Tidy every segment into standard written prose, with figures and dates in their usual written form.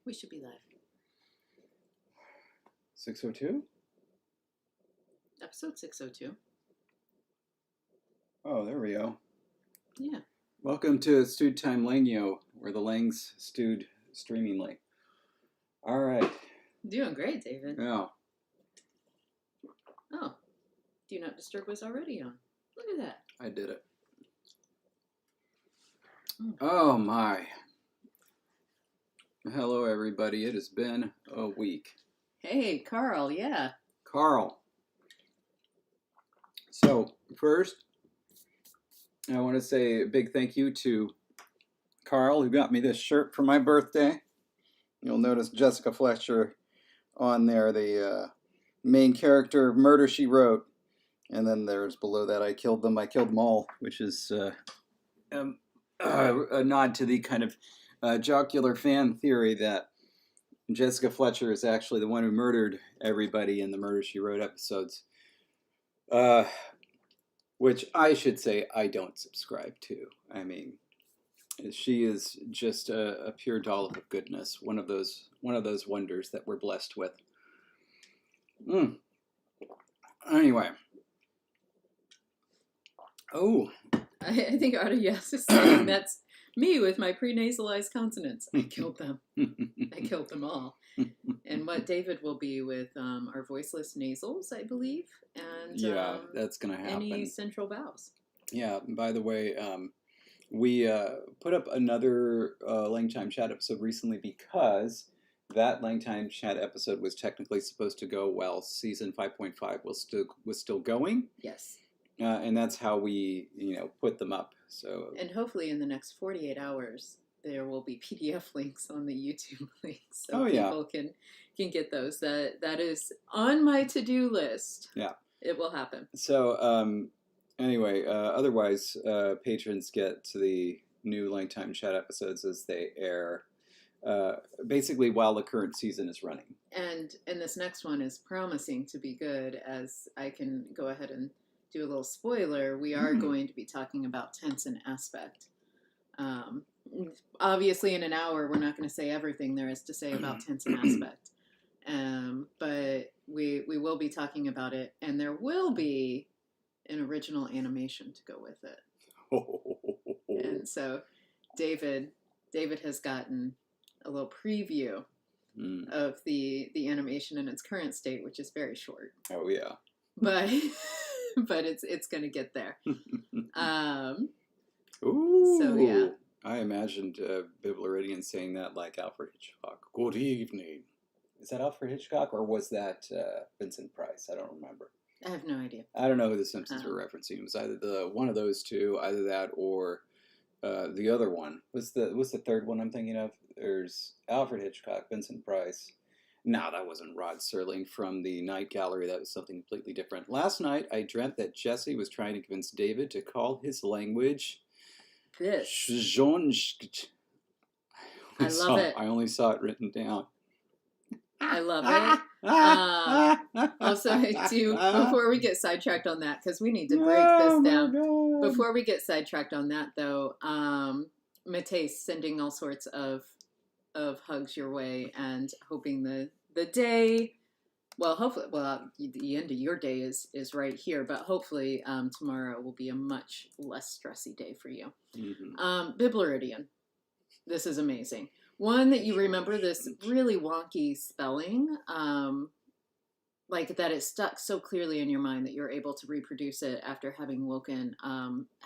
We should be live. 602? Episode 602. Oh, there we go. Yeah. Welcome to Stewed Time Langyo, where the Langs stewed streamingly. All right. Doing great, David. Yeah. Oh. Do Not Disturb was already on. Look at that. I did it. Oh, my. Hello, everybody. It has been a week. Hey, Carl, yeah. Carl. So, first, I want to say a big thank you to Carl, who got me this shirt for my birthday. You'll notice Jessica Fletcher on there, the main character of Murder, She Wrote. And then there's below that, I killed them all, which is a nod to the kind of jocular fan theory that Jessica Fletcher is actually the one who murdered everybody in the Murder, She Wrote episodes. Which I should say I don't subscribe to. I mean, she is just a pure dollop of goodness. One of those wonders that we're blessed with. Anyway. Oh. I think Yes is saying that's me with my pre-nasalized consonants. I killed them. I killed them all. And what David will be with our voiceless nasals, I believe. And yeah, that's going to happen. Any central vowels. Yeah, by the way, we put up another LangTime Chat episode recently because that LangTime Chat episode was technically supposed to go while season 5.5 was still going. Yes. And that's how we, put them up. So. And hopefully in the next 48 hours, there will be PDF links on the YouTube links, so people can get those. That is on my to-do list. Yeah, it will happen. So anyway, otherwise, patrons get to the new LangTime Chat episodes as they air, basically while the current season is running. And this next one is promising to be good, as I can go ahead and do a little spoiler. We are going to be talking about tense and aspect. Obviously, in an hour, we're not going to say everything there is to say about tense and aspect. But we will be talking about it, and there will be an original animation to go with it. And so David has gotten a little preview of the animation in its current state, which is very short. Oh, yeah. But it's going to get there. Ooh. So, yeah. I imagined Bibleridian saying that like Alfred Hitchcock. Good evening. Is that Alfred Hitchcock or was that Vincent Price? I don't remember. I have no idea. I don't know who the Simpsons were referencing. It was either one of those two, either that or the other one. What's the third one I'm thinking of? There's Alfred Hitchcock, Vincent Price. No, that wasn't Rod Serling from the Night Gallery. That was something completely different. Last night, I dreamt that Jesse was trying to convince David to call his language this. I love it. I only saw it written down. I love it. Also, I do, before we get sidetracked on that, because we need to break this down. Before we get sidetracked on that, though, Mate's sending all sorts of hugs your way and hoping the day, well, hopefully, the end of your day is right here, but hopefully tomorrow will be a much less stressy day for you. Bibleridian. This is amazing. One that you remember this really wonky spelling, like that it stuck so clearly in your mind that you're able to reproduce it after having woken.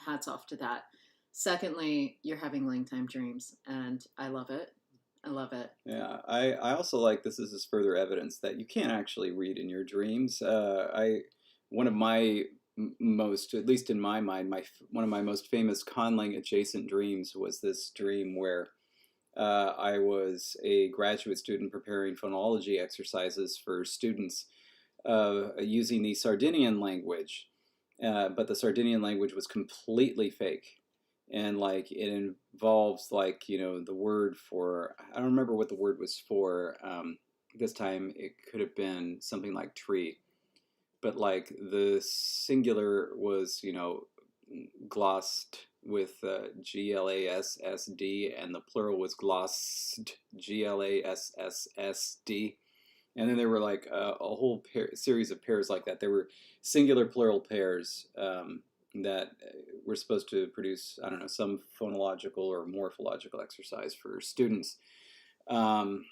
Hats off to that. Secondly, you're having LangTime dreams, and I love it. I love it. Yeah, I also like this is further evidence that you can't actually read in your dreams. One of my most, at least in my mind, one of my most famous conlang adjacent dreams was this dream where I was a graduate student preparing phonology exercises for students using the Sardinian language, but the Sardinian language was completely fake. And like it involves like, the word for, I don't remember what the word was for. This time it could have been something like tree. But like the singular was, glossed with GLASSD, and the plural was glossed, GLASSSD. And then there were like a whole series of pairs like that. There were singular plural pairs that were supposed to produce, I don't know, some phonological or morphological exercise for students. And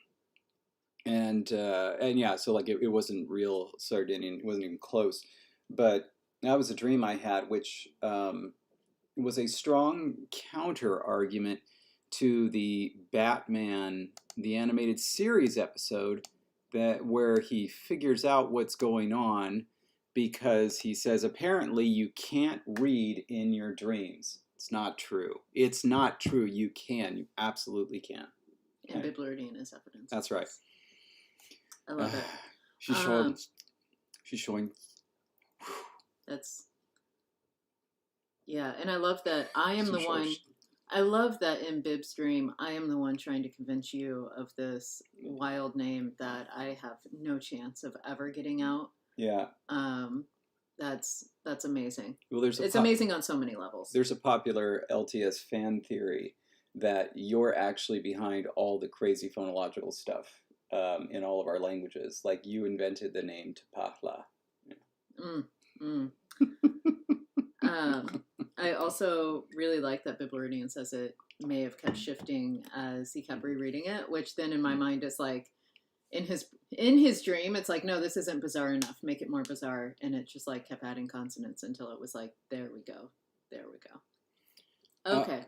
yeah, so like it wasn't real Sardinian, it wasn't even close. But that was a dream I had, which was a strong counter argument to the Batman, the animated series episode where he figures out what's going on because he says apparently you can't read in your dreams. It's not true. It's not true. You can. You absolutely can. And Bibliorean is evidence. That's right. I love it. She's showing. She's showing. That's. Yeah, and I love that I am the one. I love that in Bib's dream, I am the one trying to convince you of this wild name that I have no chance of ever getting out. Yeah. That's amazing. Well, it's amazing on so many levels. There's a popular LTS fan theory that you're actually behind all the crazy phonological stuff in all of our languages. Like you invented the name Tapahla. I also really like that Bibliorean says it may have kept shifting as he kept rereading it, which then in my mind is like, in his dream, it's like, no, this isn't bizarre enough. Make it more bizarre. And it just like kept adding consonants until it was like, there we go. There we go. Okay.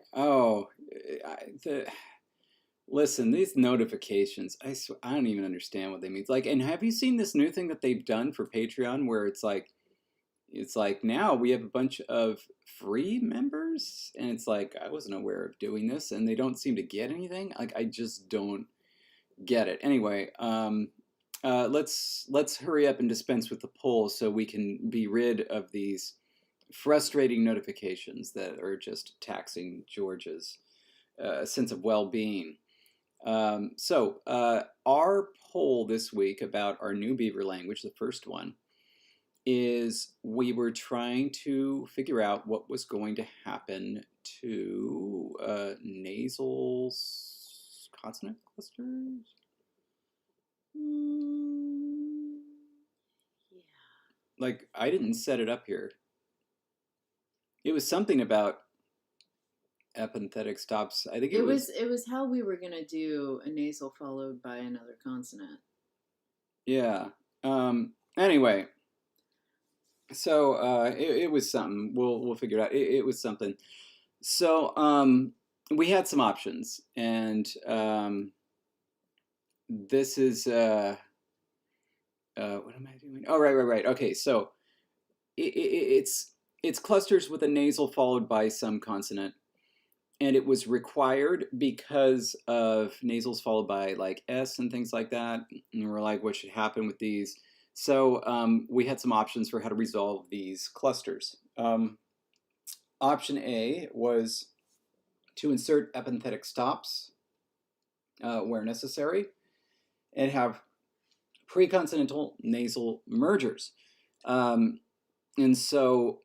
Listen, these notifications, I don't even understand what they mean. Like, and have you seen this new thing that they've done for Patreon where it's like now we have a bunch of free members, and it's like, I wasn't aware of doing this, and they don't seem to get anything. Like, I just don't get it. Anyway, let's hurry up and dispense with the poll so we can be rid of these frustrating notifications that are just taxing George's sense of well-being. So our poll this week about our new Beaver language, the first one, is we were trying to figure out what was going to happen to nasal consonant clusters. Yeah. Like, I didn't set it up here. It was something about epenthetic stops. I think it was how we were gonna do a nasal followed by another consonant. Yeah. Anyway. So it was something. We'll figure it out. It was something. So we had some options, and this is what am I doing? Oh, right. Okay, so it's clusters with a nasal followed by some consonant, and it was required because of nasals followed by like S and things like that. And we're like, what should happen with these? So we had some options for how to resolve these clusters. Option A was to insert epenthetic stops where necessary and have preconsonantal nasal mergers. And so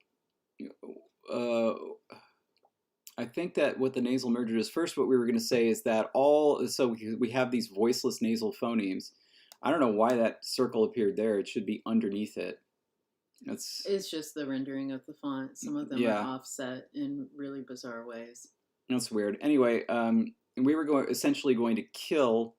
I think that what the nasal merger is, first what we were going to say is that so we have these voiceless nasal phonemes. I don't know why that circle appeared there. It should be underneath it. It's just the rendering of the font. Some of them are offset in really bizarre ways. That's weird. Anyway, we were essentially going to kill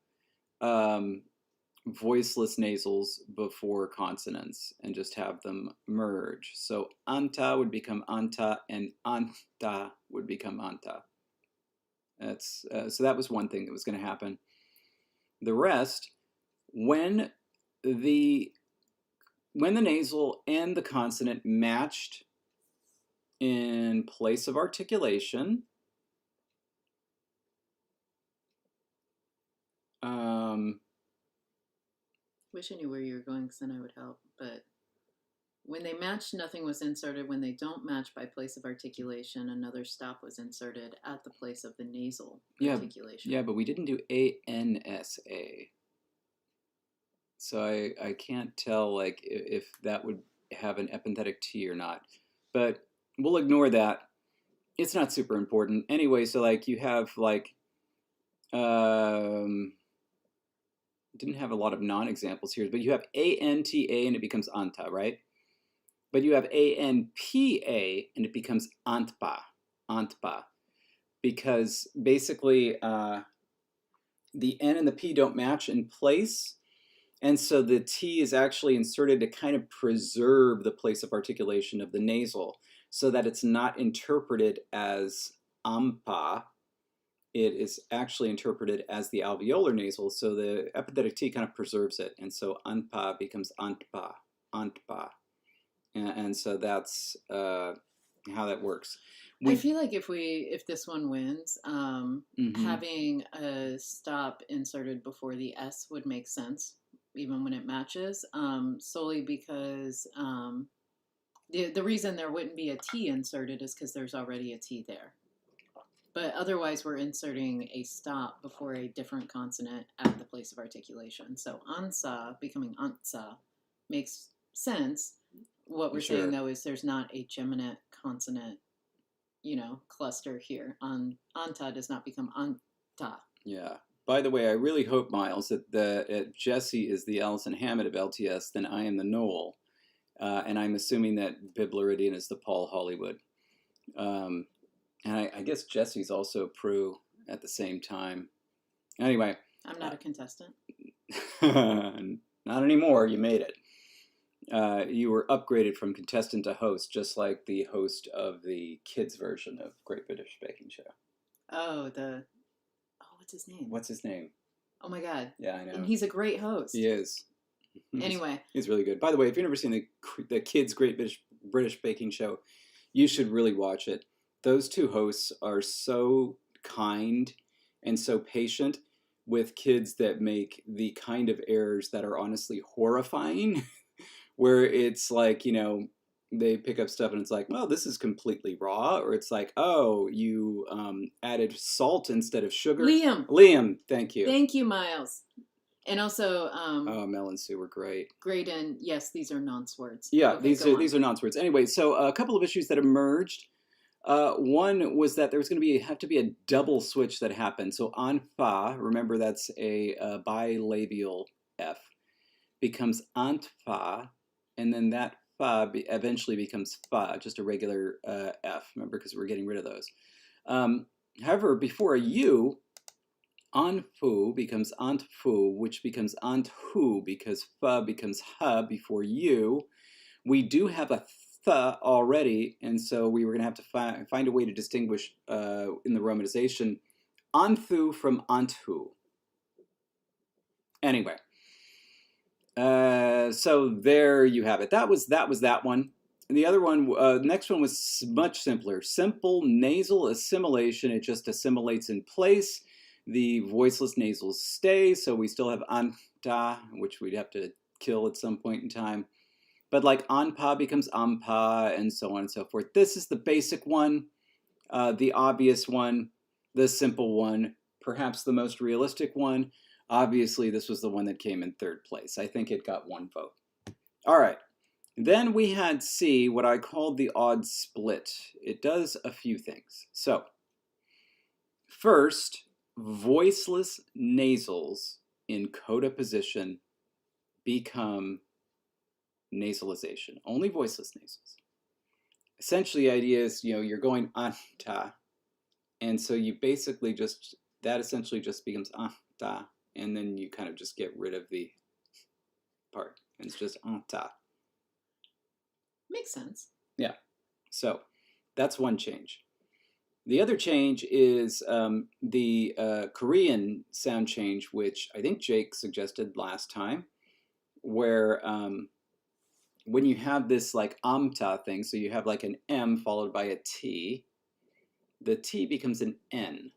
voiceless nasals before consonants and just have them merge. So anta would become anta and anta would become anta. So that was one thing that was going to happen. The rest, when the nasal and the consonant matched in place of articulation, wish I knew where you were going, because then I would help. But when they matched, nothing was inserted. When they don't match by place of articulation, another stop was inserted at the place of the nasal articulation. Yeah, but we didn't do ANSA. So I can't tell like if that would have an epenthetic T or not. But we'll ignore that. it's not super important. Anyway, so like you have like, didn't have a lot of non-examples here, but you have ANTA and it becomes anta, right? But you have ANPA and it becomes antpa, antpa, because basically the N and the P don't match in place. And so the T is actually inserted to kind of preserve the place of articulation of the nasal so that it's not interpreted as ampa. It is actually interpreted as the alveolar nasal, so the epithetic T kind of preserves it. And so anpa becomes antpa, antpa. And so that's how that works. I feel like if this one wins, having a stop inserted before the S would make sense, even when it matches, solely because the reason there wouldn't be a T inserted is because there's already a T there. But otherwise, we're inserting a stop before a different consonant at the place of articulation. So ansa becoming antsa makes sense. What we're saying, though, is there's not a geminate consonant, cluster here. Anta does not become anta. Yeah. By the way, I really hope, Miles, that Jesse is the Alison Hammond of LTS, then I am the Noel. And I'm assuming that Bibleridian is the Paul Hollywood. And I guess Jesse's also Prue at the same time. Anyway. I'm not a contestant. Not anymore. You made it. You were upgraded from contestant to host, just like the host of the kids' version of Great British Baking Show. What's his name? What's his name? Oh my God. Yeah, I know. And he's a great host. He is. Anyway. He's really good. By the way, if you've never seen the kids' Great British Baking Show, you should really watch it. Those two hosts are so kind and so patient with kids that make the kind of errors that are honestly horrifying, where it's like, they pick up stuff and it's like, well, this is completely raw, or it's like, oh, you added salt instead of sugar. Liam, thank you. Thank you, Miles. And also, Mel and Sue were great. Great, and yes, these are nonce words. Yeah, okay, these are nonce words. Anyway, so a couple of issues that emerged. One was that there was going to have to be a double switch that happened. So on fa, remember that's a bilabial F, becomes ant fa, and then that fa eventually becomes fa, just a regular F. Remember, because we're getting rid of those. However, before a U, anfu becomes antfu, which becomes anthu because fa becomes ha before U. We do have a already, and so we were going to have to find a way to distinguish in the romanization anthu from anthu. Anyway, so there you have it. That was that one. And the other one, the next one was much simpler. Simple nasal assimilation. It just assimilates in place. The voiceless nasals stay, so we still have anta, which we'd have to kill at some point in time. But like anpa becomes ampa, and so on and so forth. This is the basic one, the obvious one, the simple one, perhaps the most realistic one. Obviously, this was the one that came in third place. I think it got 1 vote. All right. Then we had C, what I called the odd split. It does a few things. So, first, voiceless nasals in coda position become nasalization, only voiceless nasals. Essentially, the idea is, you're going anta, and so you basically that essentially just becomes anta, and then you kind of just get rid of the part, and it's just anta. Makes sense. Yeah, so that's one change. The other change is the Korean sound change, which I think Jake suggested last time, where when you have this like amta thing, so you have like an M followed by a T, the T becomes an N.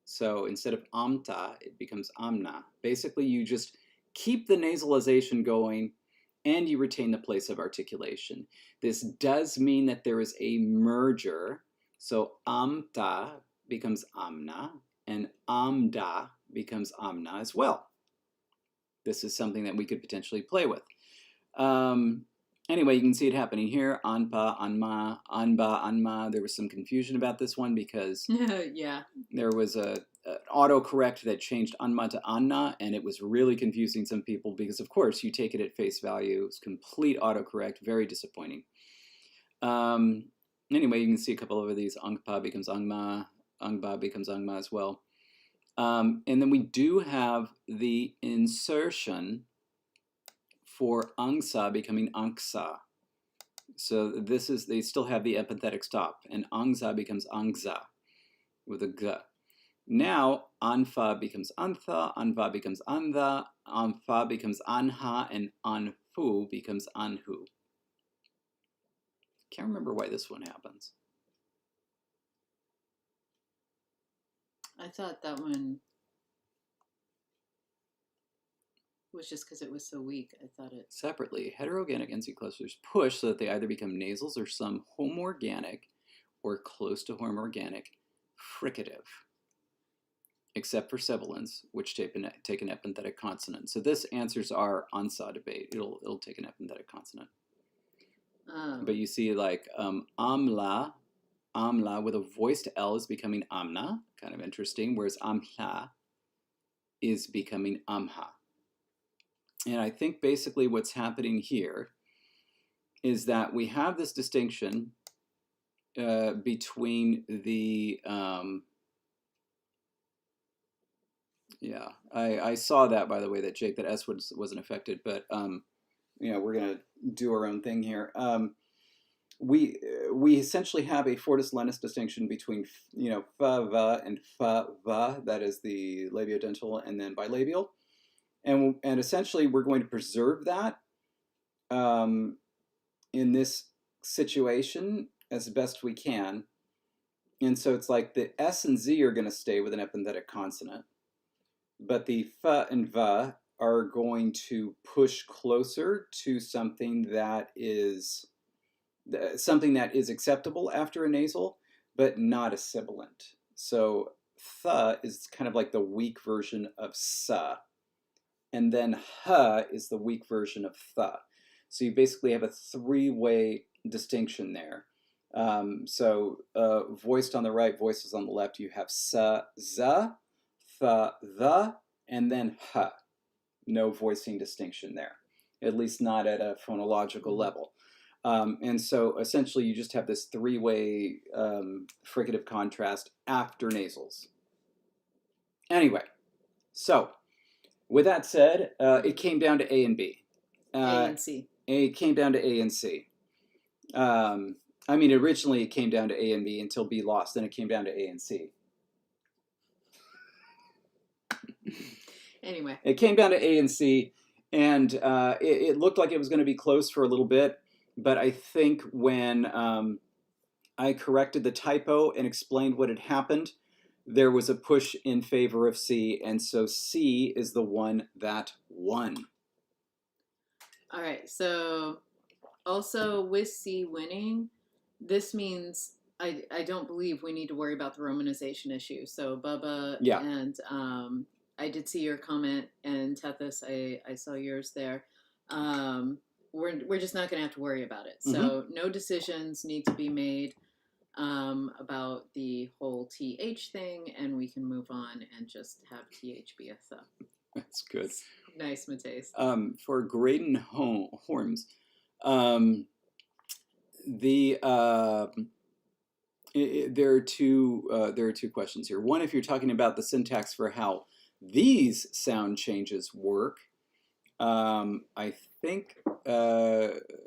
So instead of amta, it becomes amna. Basically, you just keep the nasalization going and you retain the place of articulation. This does mean that there is a merger. So amta becomes amna and amda becomes amna as well. This is something that we could potentially play with. Anyway, you can see it happening here. Anpa, anma, anba, anma. There was some confusion about this one because yeah. there was an autocorrect that changed anma to anna, and it was really confusing some people because, of course, you take it at face value. It's complete autocorrect, very disappointing. Anyway, you can see a couple of these. Angpa becomes angma, angba becomes angma as well. And then we do have the insertion for angsa becoming angsa. So this is, they still have the epenthetic stop, and angsa becomes angza with a g. Now anfa becomes antha, anva becomes antha, anfa becomes anha, and anfu becomes anhu. Can't remember why this one happens. I thought that one was just because it was so weak. I thought it... Separately, heterorganic NC clusters push so that they either become nasals or some homoorganic or close to homoorganic fricative, except for sibilants, which take an epenthetic consonant. So this answers our ansa debate. It'll take an epenthetic consonant. But you see, like amla with a voiced L is becoming amna, kind of interesting, whereas amla is becoming amha. And I think basically what's happening here is that we have this distinction between the, I saw that, by the way, that Jake, that S wasn't affected, but we're going to do our own thing here. We essentially have a fortis lentis distinction between fa va and fa va, that is the labiodental and then bilabial. And essentially, we're going to preserve that in this situation as best we can. And so it's like the S and Z are going to stay with an epenthetic consonant, but the fa and va are going to push closer to something that is acceptable after a nasal, but not a sibilant. So th is kind of like the weak version of sa. And then h is the weak version of th. So you basically have a three-way distinction there. Voiced on the right, voices on the left, you have sa, za, th, the, and then h. No voicing distinction there, at least not at a phonological level. And so essentially you just have this three-way fricative contrast after nasals. Anyway, so with that said, it came down to A and B. A and C. It came down to A and C. I mean, originally it came down to A and B until B lost. Then it came down to A and C. Anyway. It came down to A and C, and it looked like it was going to be close for a little bit. But I think when I corrected the typo and explained what had happened, there was a push in favor of C, and so C is the one that won. All right, so also with C winning, this means I don't believe we need to worry about the romanization issue. So Bubba and I did see your comment, and Tethys, I saw yours there. We're just not going to have to worry about it. So no decisions need to be made about the whole TH thing, and we can move on and just have TH be a th. That's good. Nice, Mateus. For Graydon Horms, there are two questions here. One, if you're talking about the syntax for how these sound changes work, I think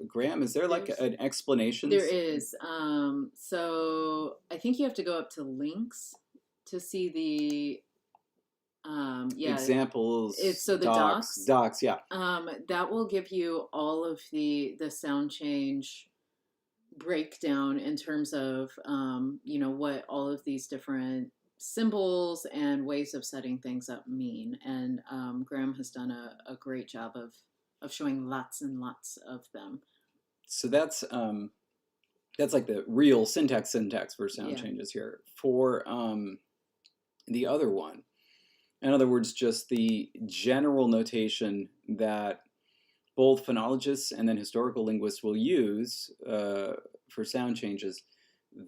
Graham, is there like an explanation? There is. So I think you have to go up to links to see the examples. So the docs, yeah. That will give you all of the sound change breakdown in terms of what all of these different symbols and ways of setting things up mean. And Graham has done a great job of showing lots and lots of them. So that's like the real syntax for sound changes here. For the other one, in other words, just the general notation that both phonologists and then historical linguists will use for sound changes,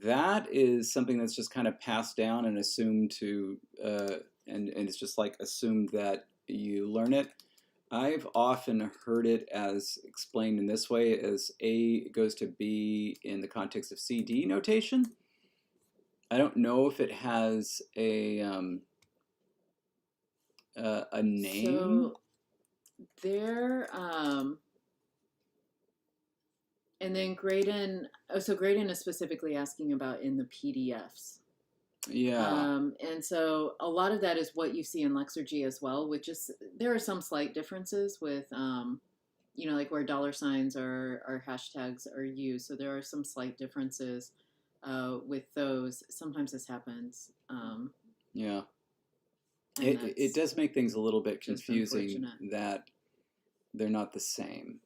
that is something that's just kind of passed down and assumed to, and it's just like assumed that you learn it. I've often heard it as explained in this way, as A goes to B in the context of CD notation. I don't know if it has a name. So there, and then Graydon. Oh, so Graydon is specifically asking about in the PDFs. Yeah. And so a lot of that is what you see in Lexergy as well, which is there are some slight differences with, like where dollar signs or hashtags are used. So there are some slight differences with those. Sometimes this happens. Yeah. It does make things a little bit confusing that they're not the same.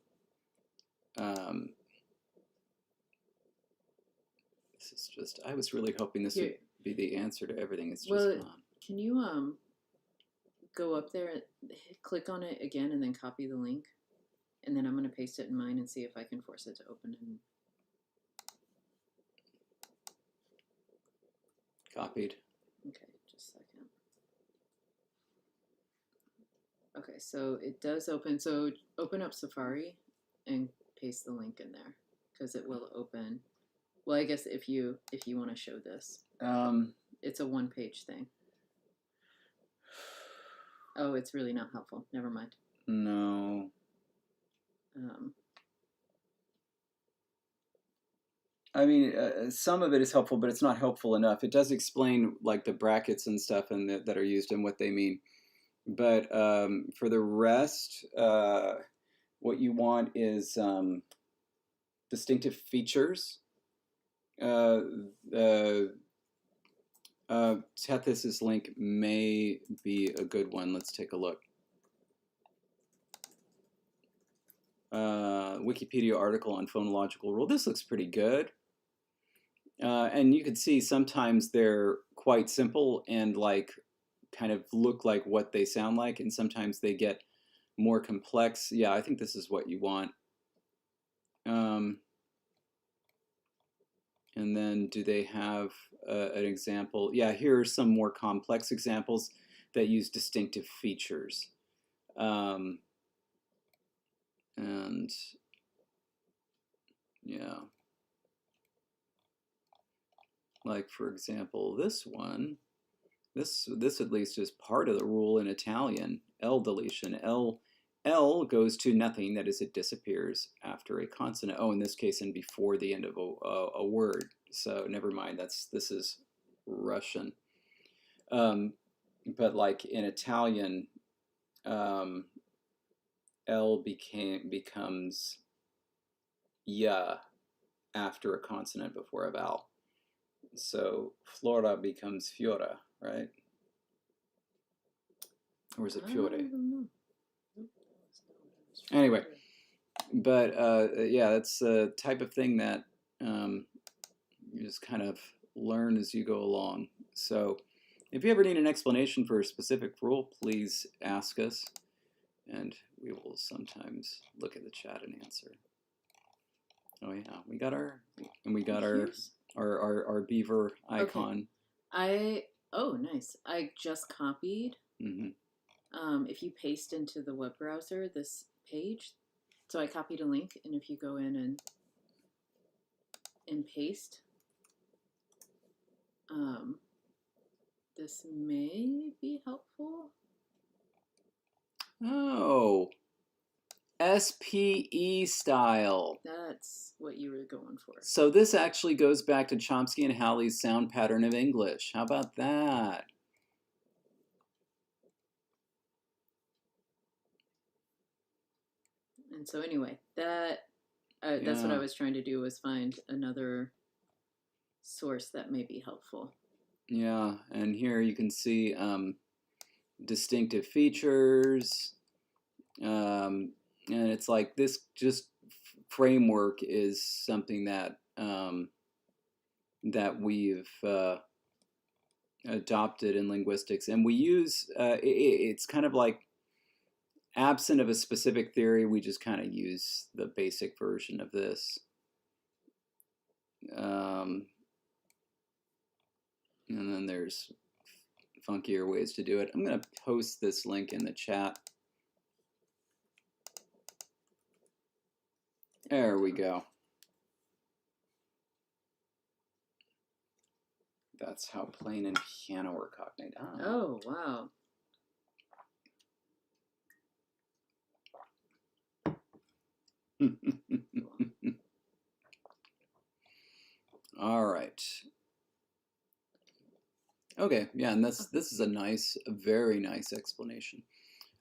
This is just, I was really hoping this would be the answer to everything. It's just not. Can you go up there, click on it again, and then copy the link? And then I'm going to paste it in mine and see if I can force it to open. Copied. Okay, just a second. Okay, so it does open. So open up Safari and paste the link in there because it will open. Well, I guess if you want to show this, it's a one-page thing. Oh, it's really not helpful. Never mind. No. I mean, some of it is helpful, but it's not helpful enough. It does explain like the brackets and stuff and that are used and what they mean. But for the rest, what you want is distinctive features. Tethys's link may be a good one. Let's take a look. Wikipedia article on phonological rule. This looks pretty good. And you can see sometimes they're quite simple and like kind of look like what they sound like, and sometimes they get more complex. Yeah, I think this is what you want. And then do they have an example? Yeah, here are some more complex examples that use distinctive features. And yeah. Like, for example, this one, this at least is part of the rule in Italian, L deletion. L goes to nothing, that is, it disappears after a consonant. Oh, in this case, and before the end of a word. So never mind, this is Russian. But like in Italian, L becomes ya after a consonant before a vowel. So flora becomes fiora, right? Or is it fiore? Anyway, but yeah, that's a type of thing that you just kind of learn as you go along. So if you ever need an explanation for a specific rule, please ask us, and we will sometimes look at the chat and answer. Oh yeah, we got our beaver icon. Okay. Oh, nice. I just copied. If you paste into the web browser this page, so I copied a link, and if you go in and paste, this may be helpful. Oh, SPE style. That's what you were going for. So this actually goes back to Chomsky and Halley's sound pattern of English. How about that? And so anyway, that's what I was trying to do, was find another source that may be helpful. Yeah, and here you can see distinctive features. And it's like this just framework is something that that we've adopted in linguistics, and we use it's kind of like absent of a specific theory, we just kind of use the basic version of this. And then there's funkier ways to do it. I'm going to post this link in the chat. There we go. That's how plain and piano are cognate. Oh, wow. All right. Okay, yeah, and this is a nice, very nice explanation.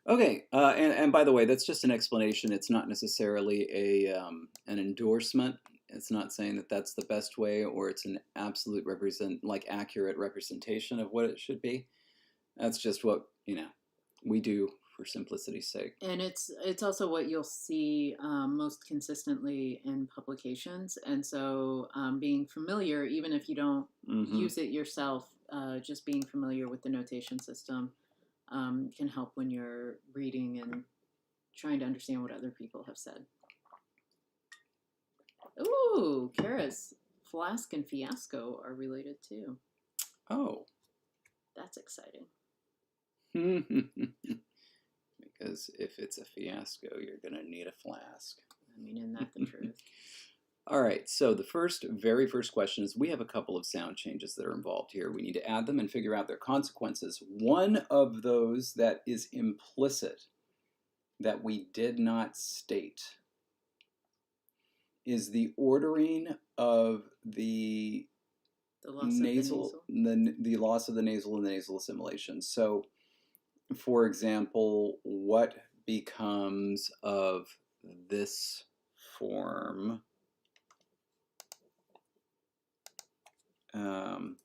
Okay, and by the way, that's just an explanation. It's not necessarily an endorsement. It's not saying that that's the best way or it's an absolute accurate representation of what it should be. That's just what, we do for simplicity's sake. And it's also what you'll see most consistently in publications. And so being familiar, even if you don't use it yourself, just being familiar with the notation system can help when you're reading and trying to understand what other people have said. Ooh, Kara's flask and fiasco are related too. Oh. That's exciting. Because if it's a fiasco, you're going to need a flask. I mean, isn't that the truth? All right, so the very first question is, we have a couple of sound changes that are involved here. We need to add them and figure out their consequences. One of those that is implicit, that we did not state, is the ordering of the nasal, the loss of the nasal and the nasal assimilation. So, for example, what becomes of this form? Well,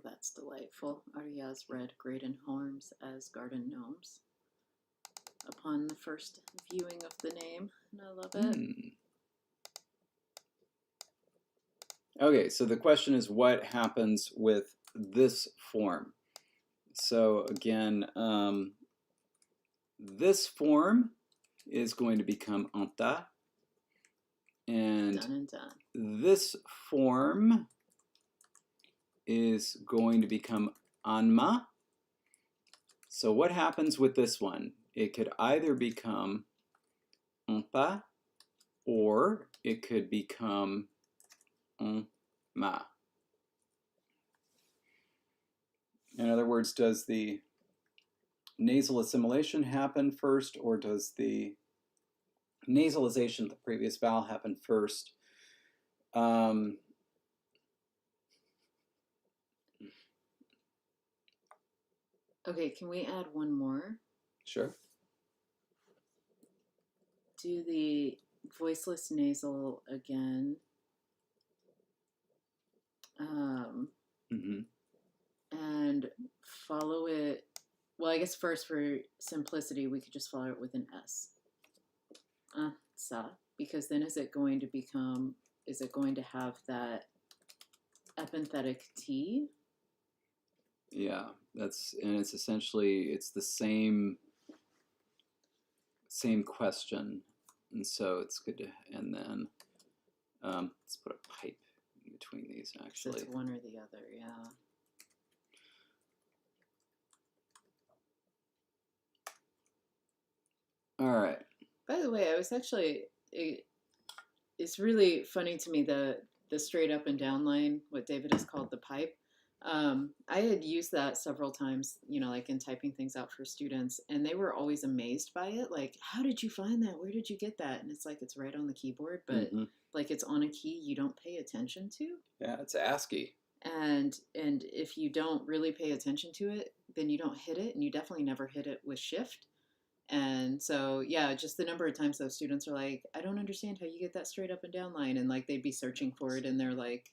that's delightful. Arias read Graydon Holmes as garden gnomes upon the first viewing of the name, and I love it. Okay, so the question is, what happens with this form? So again, this form is going to become anta, and done and done. This form is going to become anma. So what happens with this one? It could either become onpa or it could become onma. In other words, does the nasal assimilation happen first, or does the nasalization of the previous vowel happen first? Okay, can we add one more? Sure. Do the voiceless nasal again. And follow it. Well, I guess first for simplicity, we could just follow it with an S. Sa, because then is it going to have that epenthetic T? Yeah, it's essentially, it's the same question, and so it's good to, and then let's put a pipe in between these, actually. It's one or the other, yeah. All right. By the way, I was actually, it's really funny to me, the straight up and down line, what David has called the pipe. I had used that several times, like in typing things out for students, and they were always amazed by it. Like, how did you find that? Where did you get that? And it's like, it's right on the keyboard, but like it's on a key you don't pay attention to. Yeah, it's ASCII. And if you don't really pay attention to it, then you don't hit it, and you definitely never hit it with shift. And so, yeah, just the number of times those students are like, I don't understand how you get that straight up and down line. And like, they'd be searching for it in their, like,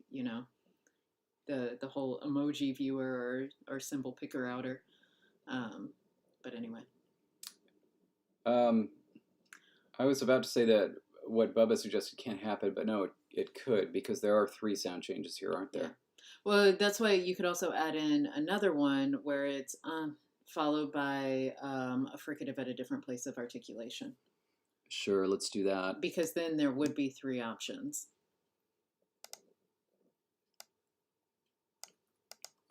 the whole emoji viewer or symbol picker outer. But anyway. I was about to say that what Bubba suggested can't happen, but no, it could, because there are 3 sound changes here, aren't there? Yeah. Well, that's why you could also add in another one where it's followed by a fricative at a different place of articulation. Sure, let's do that. Because then there would be three options.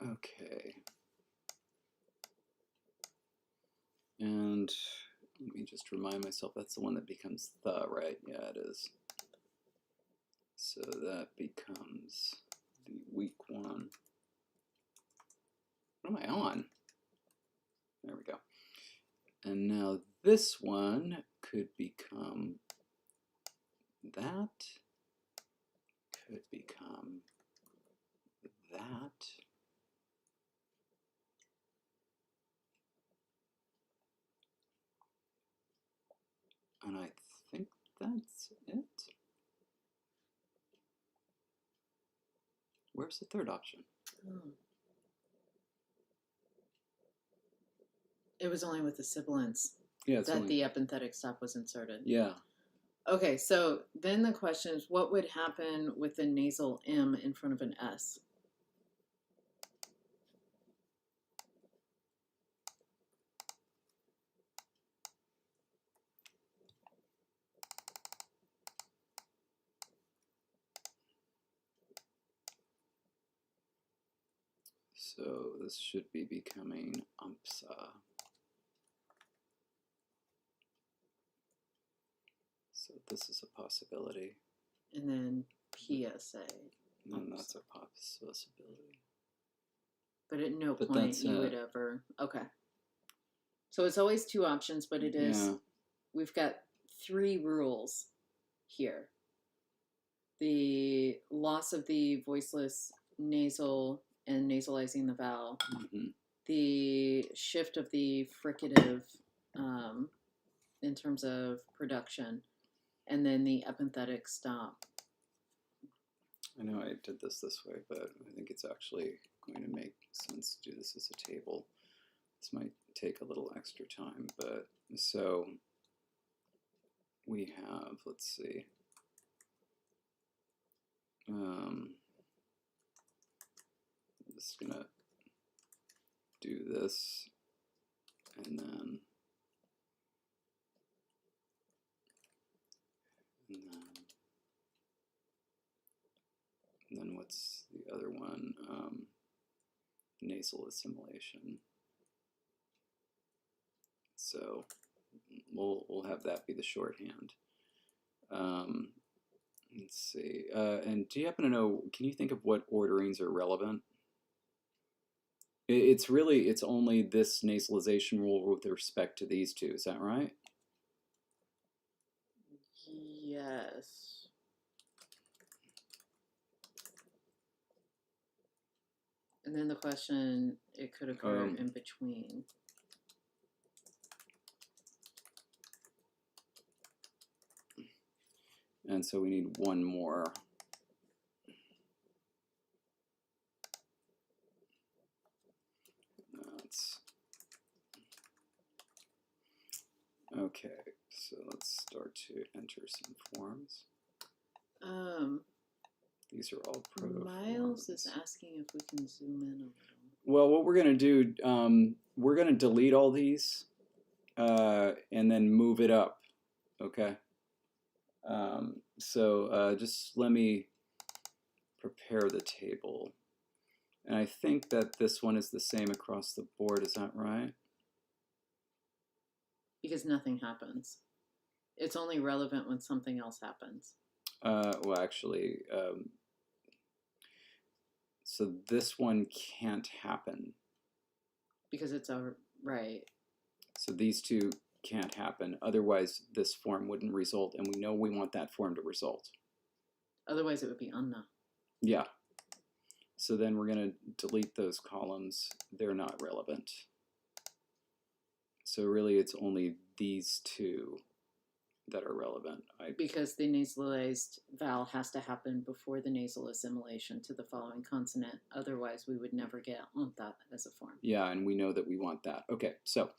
Okay. And let me just remind myself, that's the one that becomes the, right? Yeah, it is. So that becomes the weak one. What am I on? There we go. And now this one could become that, could become that. And I think that's it. Where's the third option? Oh. It was only with the sibilants that the epenthetic stop was inserted. Yeah. Okay, so then the question is, what would happen with the nasal M in front of an S? So this should be becoming umpsa. So this is a possibility. And then PSA. And then that's a possibility. But at no point you would ever. Okay. So it's always two options, but it is. Yeah. We've got three rules here: the loss of the voiceless nasal and nasalizing the vowel, the shift of the fricative in terms of production, and then the epenthetic stop. I know I did this way, but I think it's actually going to make sense to do this as a table. This might take a little extra time, but so we have, let's see, I'm just gonna do this, and then what's the other one? Nasal assimilation. So we'll have that be the shorthand. Let's see. And do you happen to know, can you think of what orderings are relevant? It's only this nasalization rule with respect to these two. Is that right? Yes. And then the question, it could occur in between. And so we need one more. Okay, so let's start to enter some forms. These are all proto-forms. Miles is asking if we can zoom in a little. Well, what we're going to do, we're going to delete all these and then move it up, okay? So just let me prepare the table. And I think that this one is the same across the board, is that right? Because nothing happens. It's only relevant when something else happens. Well, actually, so this one can't happen. Because it's a right. So these two can't happen. Otherwise, this form wouldn't result, and we know we want that form to result. Otherwise, it would be unna. Yeah. So then we're going to delete those columns. They're not relevant. So really, it's only these two that are relevant. Because the nasalized vowel has to happen before the nasal assimilation to the following consonant. Otherwise, we would never get that as a form. Yeah, and we know that we want that. Okay, so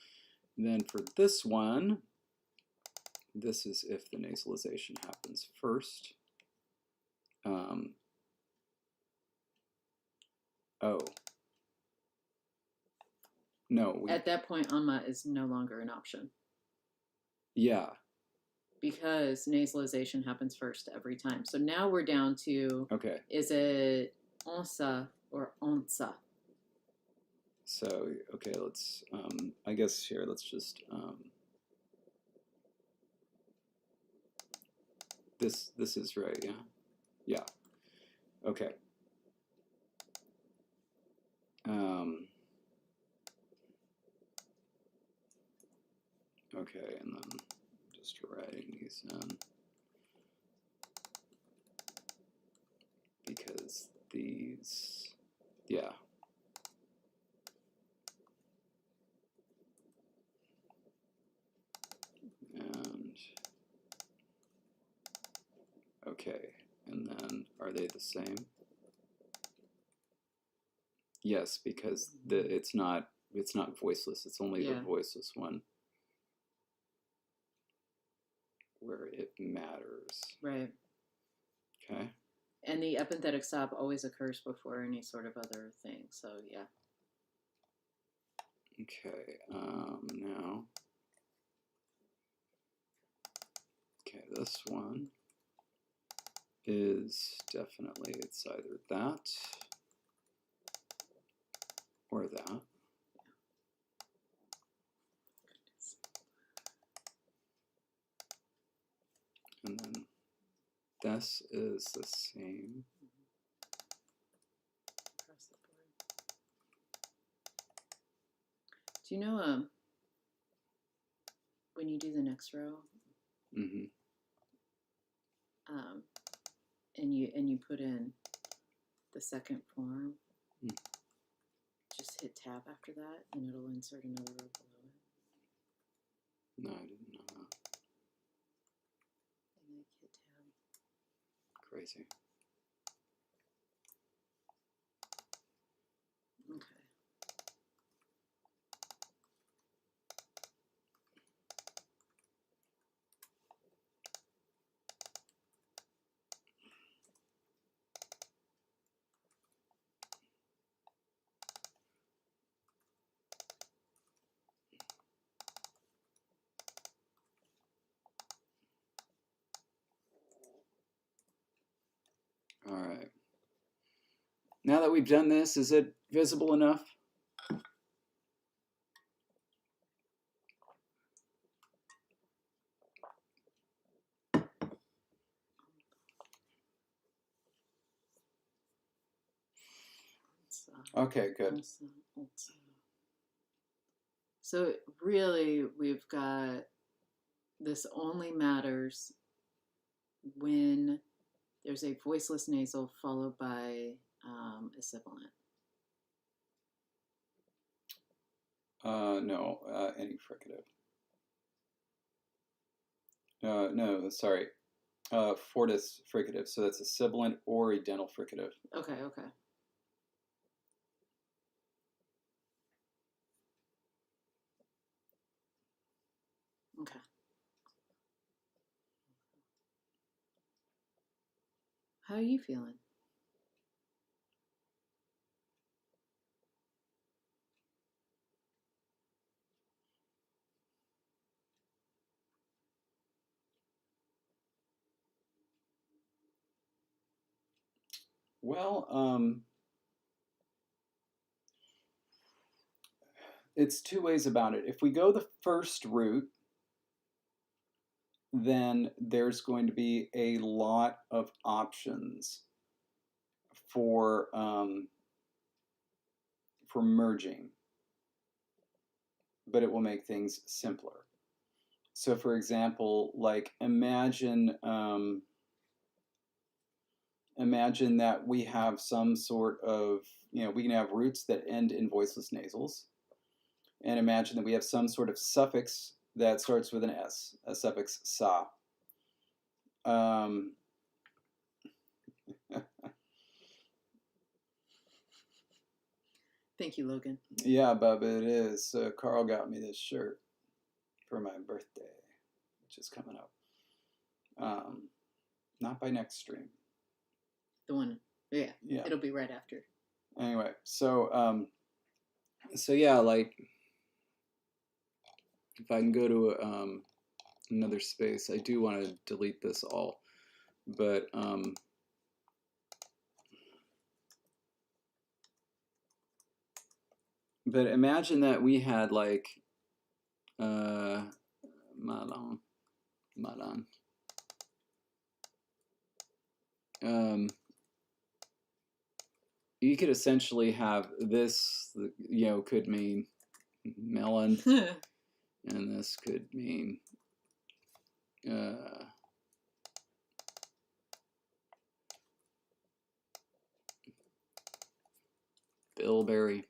then for this one, this is if the nasalization happens first. Oh. No. At that point, amma is no longer an option. Yeah. Because nasalization happens first every time. So now we're down to, okay. Is it onsa or onsa? So, okay, let's, I guess here, let's just, this is right, yeah? Yeah. Okay. Okay, and then just writing these in. Because these, yeah. And, okay, and then are they the same? Yes, because it's not voiceless. It's only the voiceless one where it matters. Right. Okay. And the epenthetic stop always occurs before any sort of other thing. So yeah. Okay. Now. Okay, this one is definitely, it's either that or that. And then this is the same. Across the board. Do you know when you do the next row, Mm-hmm. and you put in the second form, just hit tab after that, and it'll insert another row below it. No, I didn't know that. And then hit tab. Crazy. Okay. All right. Now that we've done this, is it visible enough? Okay, good. So really, we've got this only matters when there's a voiceless nasal followed by a sibilant. No, any fricative. No, sorry. Fortis fricative, so that's a sibilant or a dental fricative. Okay, okay. Okay. How are you feeling? Well, it's two ways about it. If we go the first route, then there's going to be a lot of options for merging, but it will make things simpler. So, for example, like imagine that we have some sort of, we can have roots that end in voiceless nasals, and imagine that we have some sort of suffix that starts with an S, a suffix sa. Thank you, Logan. Yeah, Bub, it is. Carl got me this shirt for my birthday, which is coming up. Not by next stream. The one, yeah. It'll be right after. Anyway, so yeah, like if I can go to another space, I do want to delete this all, but imagine that we had like Malan, Malan. You could essentially have this, you know, could mean melon, and this could mean bilberry.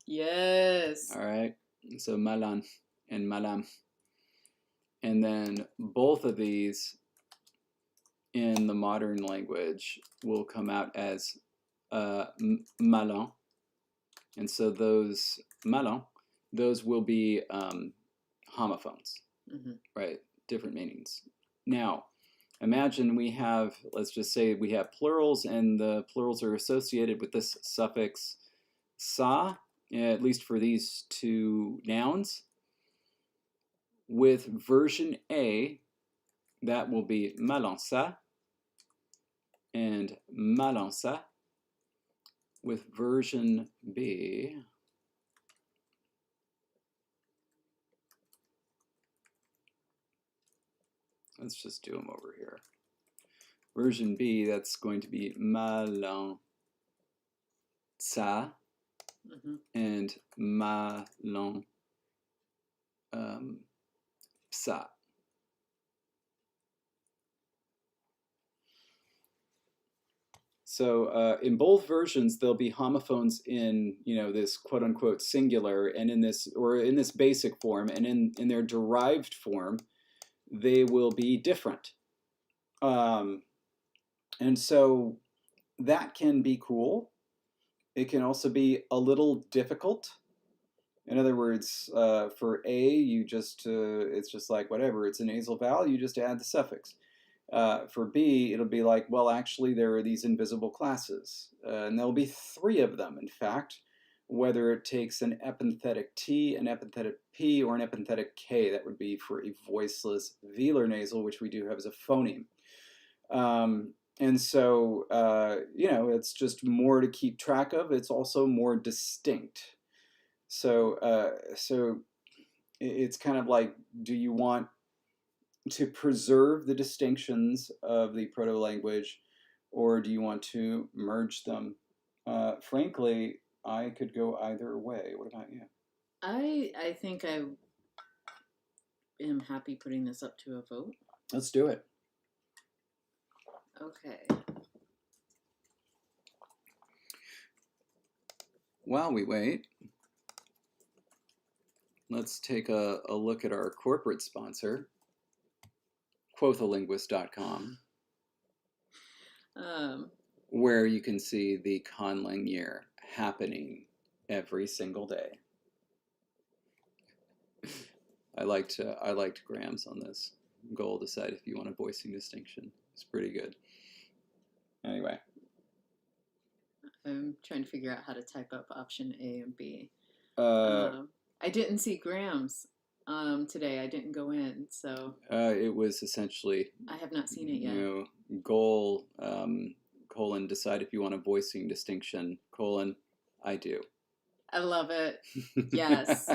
Yes. All right. So malan and malam. And then both of these in the modern language will come out as malin. And so those malin, those will be homophones, right? Different meanings. Now, imagine we have, let's just say we have plurals, and the plurals are associated with this suffix sa, at least for these two nouns. With version A, that will be malansa and malansa. With version B, let's just do them over here. Version B, that's going to be malansa and malan psa. So in both versions, there'll be homophones in, you know, this quote unquote singular, and in this, or in this basic form, and in their derived form, they will be different. And so that can be cool. It can also be a little difficult. In other words, for A, you just, it's just like whatever, it's a nasal vowel, you just add the suffix. For B, it'll be like, well, actually, there are these invisible classes. And there'll be 3 of them, in fact, whether it takes an epenthetic T, an epenthetic P, or an epenthetic K. That would be for a voiceless velar nasal, which we do have as a phoneme. And so, you know, it's just more to keep track of. It's also more distinct. So, so it's kind of like, do you want to preserve the distinctions of the proto-language, or do you want to merge them? Frankly, I could go either way. What about you? I think I am happy putting this up to a vote. Let's do it. Okay. While we wait, let's take a look at our corporate sponsor, quothalinguist.com, where you can see the Conlang year happening every single day. I liked Graham's on this. Goal, decide if you want a voicing distinction. It's pretty good. Anyway. I'm trying to figure out how to type up option A and B. I didn't see Graham's today. I didn't go in, so. It was essentially. I have not seen it yet. You know, goal, colon, decide if you want a voicing distinction, colon, I do. I love it. Yes.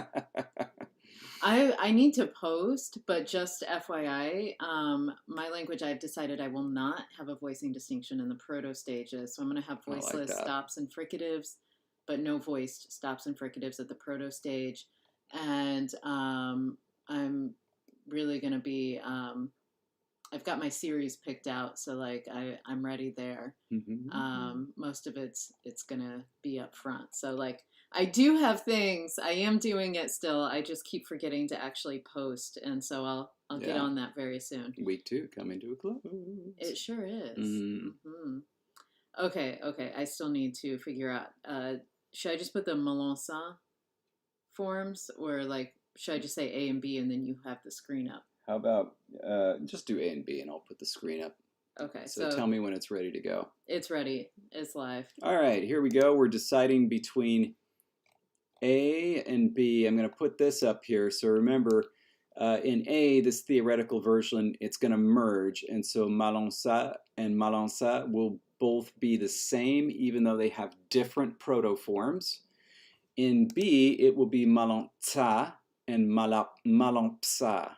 I need to post, but just FYI, my language, I've decided I will not have a voicing distinction in the proto stages. So I'm going to have voiceless stops and fricatives, but no voiced stops and fricatives at the proto stage. And I'm really going to be, I've got my series picked out, so like I'm ready there. Most of it's going to be up front. So like, I do have things. I am doing it still. I just keep forgetting to actually post, and so I'll get on that very soon. Week 2 coming to a close. It sure is. Okay. I still need to figure out. Should I just put the Melançon forms, or like should I just say A and B and then you have the screen up? How about just do A and B and I'll put the screen up. Okay, So tell me when it's ready to go. It's ready. It's live. All right, here we go. We're deciding between A and B. I'm going to put this up here. So remember, in A, this theoretical version, it's going to merge. And so Malansa and Malansa will both be the same, even though they have different protoforms. In B, it will be Malantsa and Malampsa.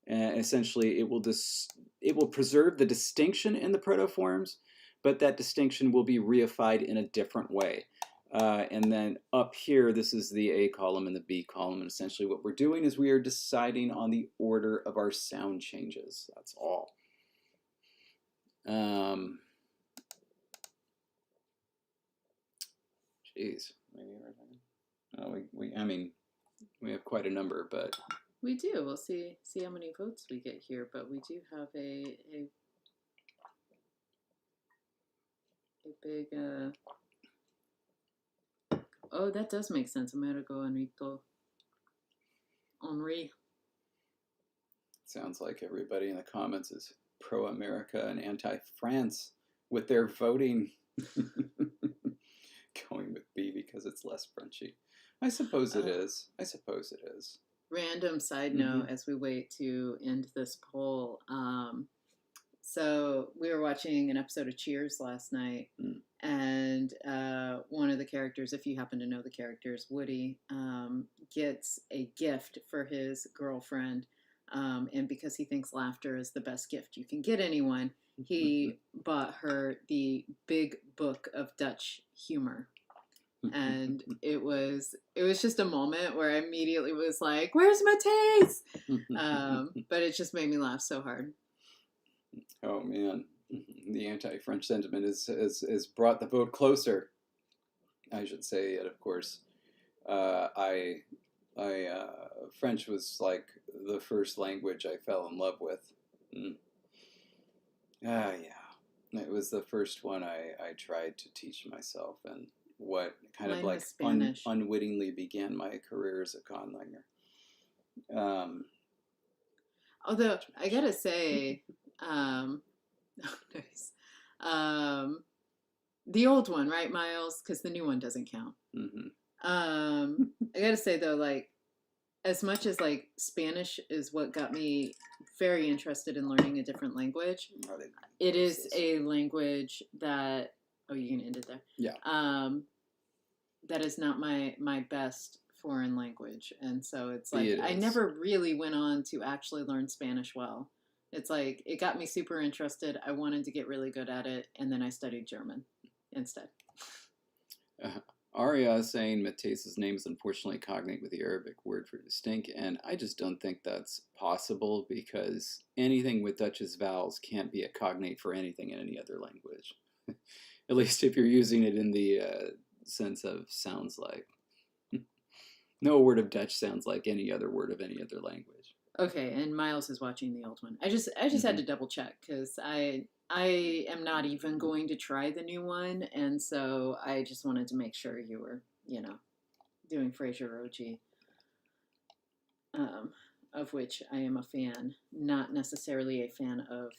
Essentially, it will preserve the distinction in the protoforms, but that distinction will be reified in a different way. And then up here, this is the A column and the B column. And essentially what we're doing is we are deciding on the order of our sound changes. That's all. Geez. I mean, we have quite a number, but... We do. We'll see how many votes we get here, but we do have a big... Oh, that does make sense. I'm going to go Henri. Sounds like everybody in the comments is pro-America and anti-France with their voting. Going with B because it's less Frenchy. I suppose it is. I suppose it is. Random side note as we wait to end this poll. So we were watching an episode of Cheers last night, and one of the characters, if you happen to know the characters, Woody, gets a gift for his girlfriend. And because he thinks laughter is the best gift you can get anyone, he bought her the big book of Dutch humor. And it was just a moment where I immediately was like, "Where's Matisse?" But it just made me laugh so hard. Oh man, the anti-French sentiment has brought the vote closer. I should say it, of course. French was like the first language I fell in love with. Yeah, it was the first one I tried to teach myself, and what kind of like unwittingly began my career as a conlanger. Although I gotta say, nice. The old one, right, Miles? Because the new one doesn't count. I gotta say though, like, as much as like Spanish is what got me very interested in learning a different language, it is a language that you can end it there. Yeah. That is not my best foreign language, and so it's like I never really went on to actually learn Spanish well. It's like it got me super interested. I wanted to get really good at it, and then I studied German instead. Aria is saying Matisse's name is unfortunately cognate with the Arabic word for distinct, and I just don't think that's possible because anything with Dutch's vowels can't be a cognate for anything in any other language. At least if you're using it in the sense of sounds like. No word of Dutch sounds like any other word of any other language. Okay, and Miles is watching the old one. I just had to double check because I am not even going to try the new one, and so I just wanted to make sure you were, doing Fraser Roji, of which I am a fan, not necessarily a fan of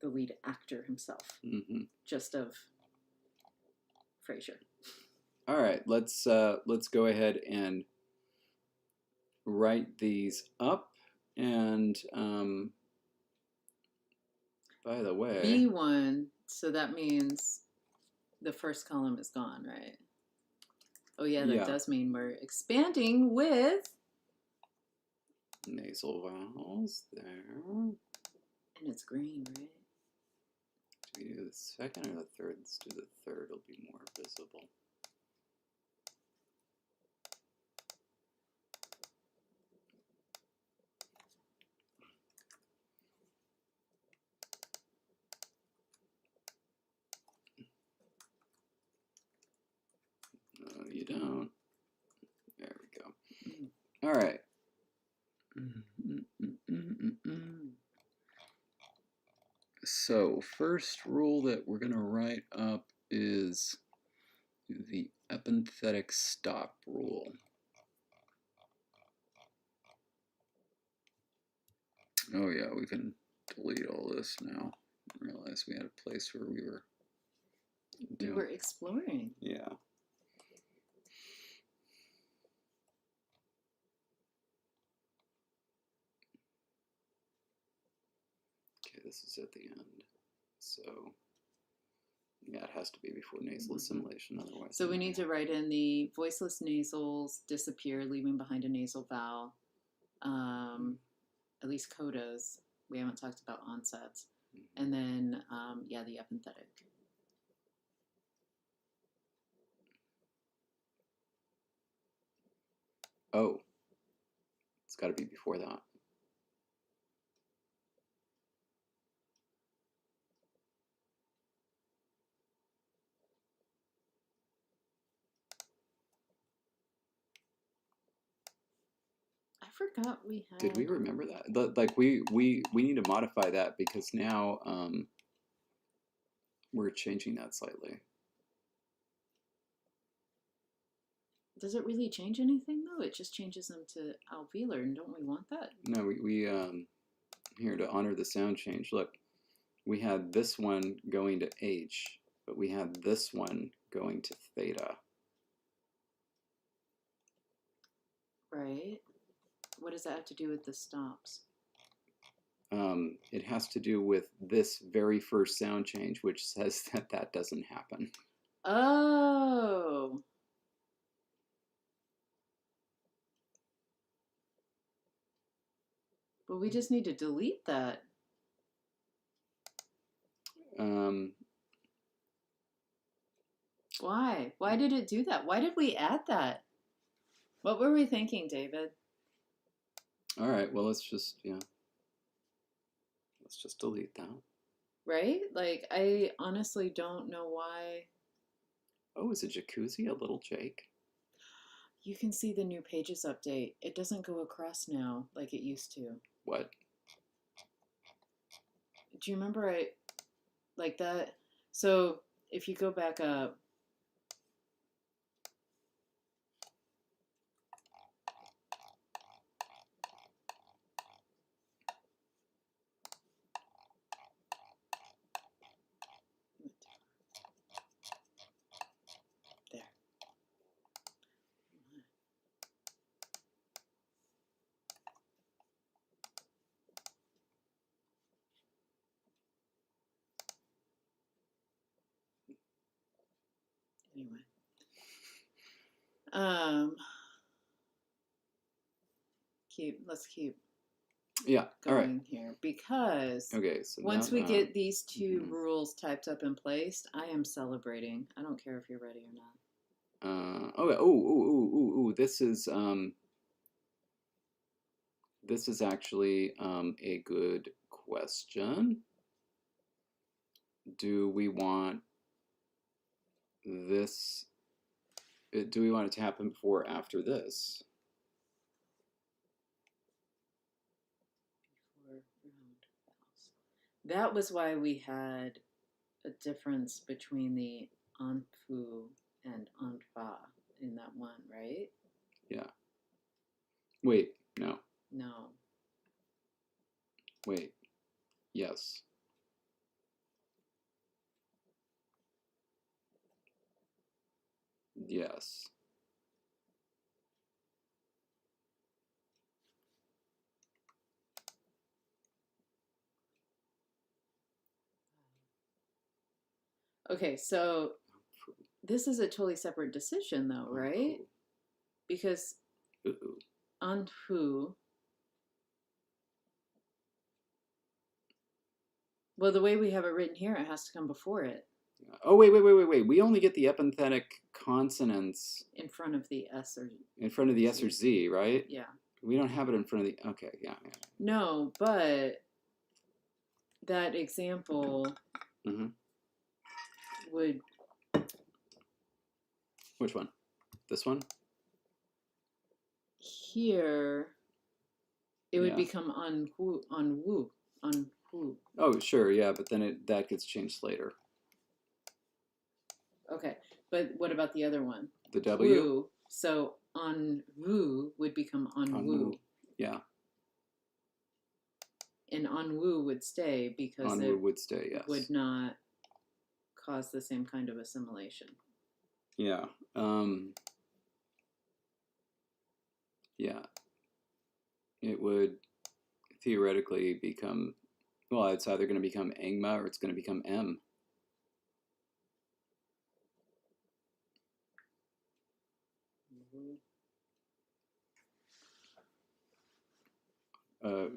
the lead actor himself, just of Fraser. All right, let's go ahead and write these up. And by the way, B1, so that means the first column is gone, right? Oh yeah, that does mean we're expanding with nasal vowels there. And it's green, right? Do we do the second or the third? Let's do the third, it'll be more visible. No, you don't. There we go. All right. So, first rule that we're going to write up is the epenthetic stop rule. Oh yeah, we can delete all this now. realize we had a place where we were doing. We were exploring. Yeah. Okay, this is at the end. So, yeah, it has to be before nasal assimilation, otherwise. So we need to write in the voiceless nasals disappear, leaving behind a nasal vowel. At least codas. We haven't talked about onsets. And then, yeah, the epenthetic. Oh, it's got to be before that. I forgot we had. Did we remember that? Like we need to modify that because now we're changing that slightly. Does it really change anything though? It just changes them to alveolar, and don't we want that? No, we here to honor the sound change. Look, we had this one going to H, but we had this one going to theta. Right. What does that have to do with the stops? It has to do with this very first sound change, which says that that doesn't happen. Oh. But we just need to delete that. Why? Why did it do that? Why did we add that? What were we thinking, David? All right, well, let's just delete that. Right? Like, I honestly don't know why. Oh, is a jacuzzi a little Jake? You can see the new pages update. It doesn't go across now like it used to. What? Do you remember like that? So if you go back up, there. Anyway. Let's keep Yeah, going all right. here because okay, so once we get these two rules typed up and placed, I am celebrating. I don't care if you're ready or not. This is actually a good question. Do we want this? Do we want it to happen before or after this? That was why we had a difference between the anfu and anfa in that one, right? Yeah. Wait, no. No. Wait, yes. Yes. Okay, so this is a totally separate decision though, right? Because anfu, well, the way we have it written here, it has to come before it. Oh, wait. We only get the epenthetic consonants in front of the S or in front of the S or Z, right? Yeah. We don't have it in front of the, okay, yeah. No, but that example would. Which one? This one? Here, it would become anwu. Oh, sure, yeah, but then that gets changed later. Okay, but what about the other one? The W? Wu. So anwu would become anwu. Yeah. And Anwu would stay because Anwu would stay, yes. would not cause the same kind of assimilation. Yeah. Yeah. It would theoretically become, well, it's either going to become Engma or it's going to become M.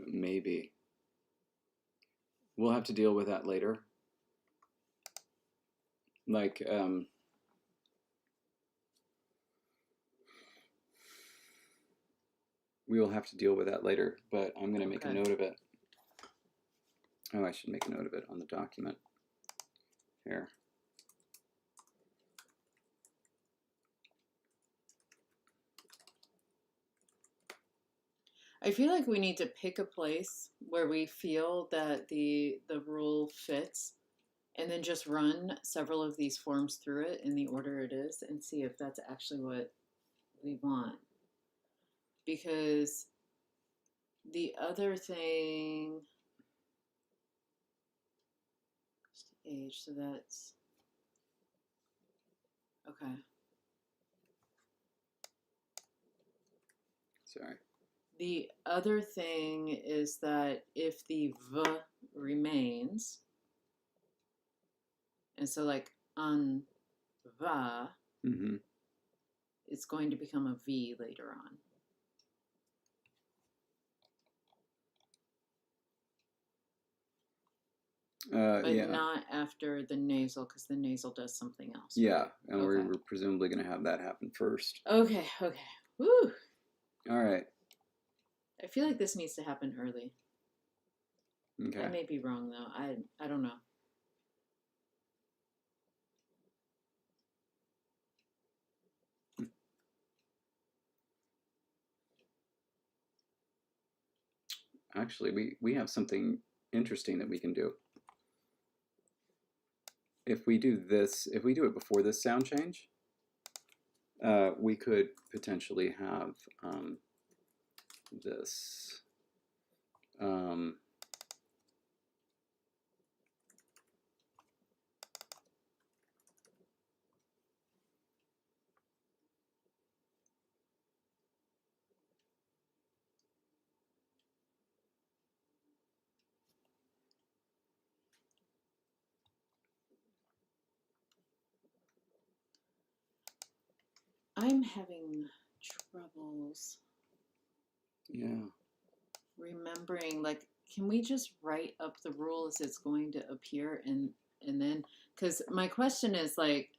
Maybe. We'll have to deal with that later. Like, we will have to deal with that later, but I'm going to make a note of it. Oh, I should make a note of it on the document. Here. I feel like we need to pick a place where we feel that the rule fits, and then just run several of these forms through it in the order it is and see if that's actually what we want. Because the other thing, age, so that's, okay. Sorry. The other thing is that if the v remains, and so like un va, it's going to become a v later on. But yeah. not after the nasal, because the nasal does something else. Yeah, right? and Okay. we're presumably going to have that happen first. Okay, okay. Woo! All right. I feel like this needs to happen early. Okay. I may be wrong, though. I don't know. Actually, we have something interesting that we can do. If we do this, if we do it before this sound change, we could potentially have this. I'm having troubles. Yeah. Remembering, like, can we just write up the rule as it's going to appear, and then, because my question is, like,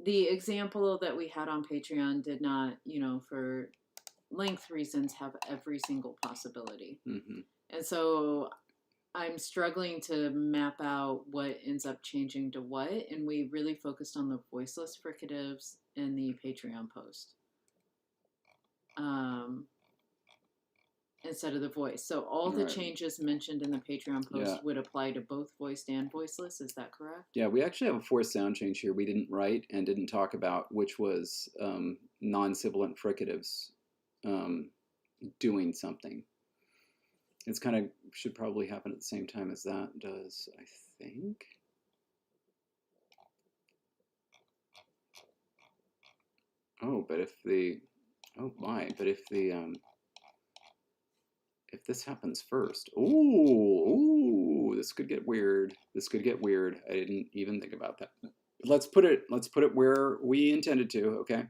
the example that we had on Patreon did not, for length reasons, have every single possibility. And so I'm struggling to map out what ends up changing to what, and we really focused on the voiceless fricatives in the Patreon post instead of the voice. So all the changes mentioned in the Patreon post would apply to both voiced and voiceless. Is that correct? Yeah, we actually have a fourth sound change here we didn't write and didn't talk about, which was non-sibilant fricatives doing something. It's kind of should probably happen at the same time as that does, I think. Oh, but if the, oh my, but if the, if this happens first, ooh, this could get weird. This could get weird. I didn't even think about that. Let's put it where we intended to, okay?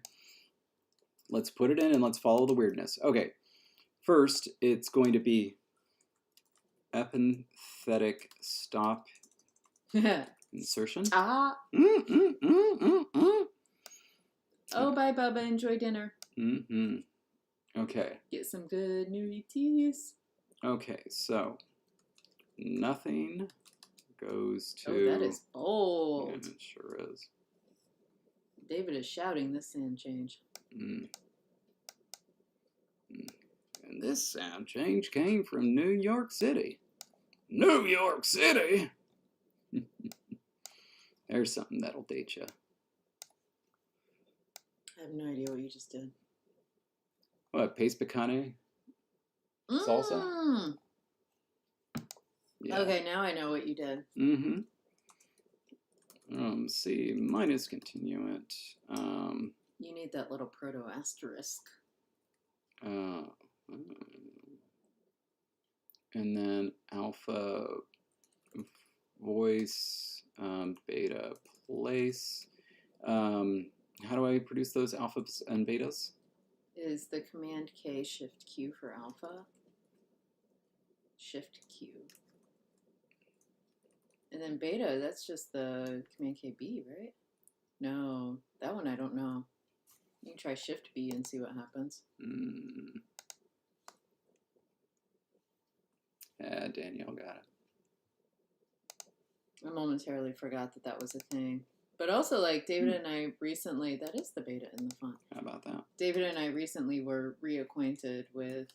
Let's put it in and let's follow the weirdness. Okay, first it's going to be epenthetic stop insertion. Oh, bye, Bubba. Enjoy dinner. Okay. Get some good Nuritis. Okay, so nothing goes to... Oh, that is bold. Yeah, it sure is. David is shouting this sound change. And this sound change came from New York City. New York City! There's something that'll date you. I have no idea what you just did. What, pace picante? Salsa? Mm. Yeah. Okay, now I know what you did. Mm-hmm. C minus continuant. You need that little proto-asterisk. And then alpha voice, beta place. How do I produce those alphas and betas? Is the command K shift Q for alpha? Shift Q. And then beta, that's just the command KB, right? No, that one I don't know. You can try shift B and see what happens. Yeah, Danielle got it. I momentarily forgot that that was a thing. But also, like, David and I recently, that is the beta in the font. How about that? David and I recently were reacquainted with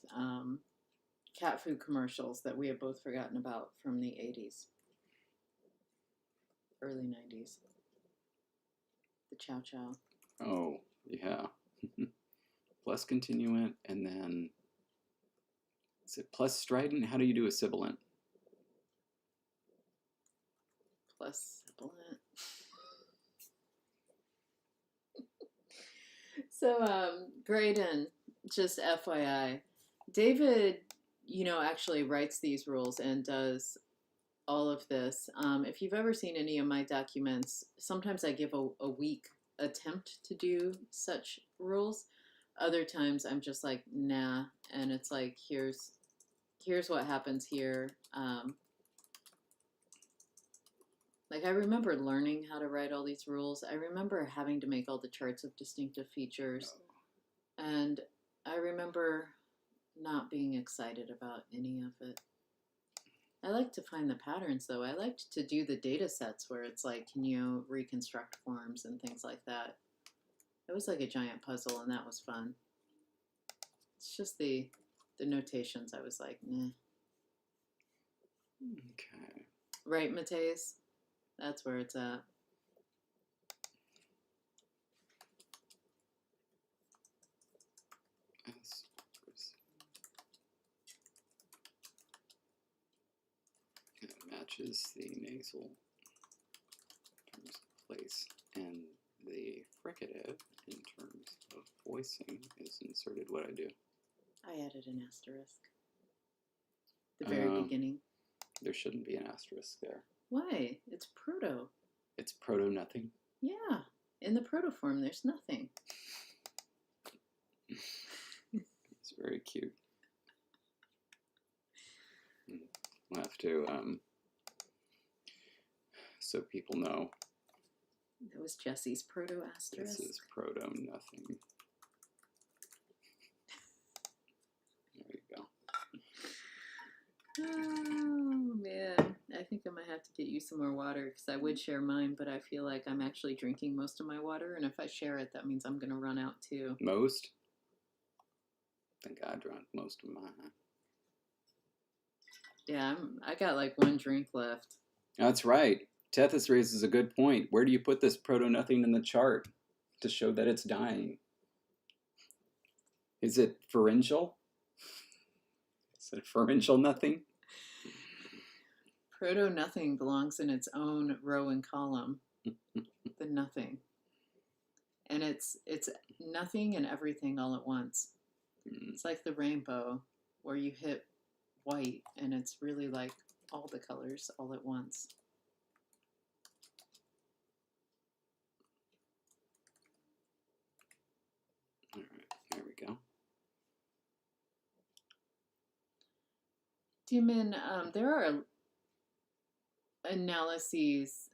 cat food commercials that we had both forgotten about from the 80s, early 90s. The Chow Chow. Oh, yeah. Plus continuant, and then is it plus strident? How do you do a sibilant? Plus sibilant. So, Graydon, just FYI, David, actually writes these rules and does all of this. If you've ever seen any of my documents, sometimes I give a weak attempt to do such rules. Other times I'm just like, nah, and it's like, here's what happens here. Like, I remember learning how to write all these rules. I remember having to make all the charts of distinctive features. And I remember not being excited about any of it. I like to find the patterns, though. I liked to do the data sets where it's like, can you reconstruct forms and things like that. It was like a giant puzzle, and that was fun. It's just the notations. I was like, nah. Okay. Right, Mateus? That's where it's at. It matches the nasal in terms of place, and the fricative in terms of voicing is inserted. What I do? I added an asterisk. The very beginning. There shouldn't be an asterisk there. Why? It's proto. It's proto nothing? Yeah. In the protoform, there's nothing. It's very cute. We'll have to, so people know. That was Jesse's proto asterisk. This is proto nothing. There you go. Oh, man. I think I might have to get you some more water because I would share mine, but I feel like I'm actually drinking most of my water, and if I share it, that means I'm going to run out too. Most? I think I drank most of mine. Yeah, I got like one drink left. That's right. Tethys raises a good point. Where do you put this proto nothing in the chart to show that it's dying? Is it pharyngeal? Is it pharyngeal nothing? Proto nothing belongs in its own row and column. The nothing. And it's nothing and everything all at once. It's like the rainbow where you hit white and it's really like all the colors all at once. All right, there we go. Demon, there are analyses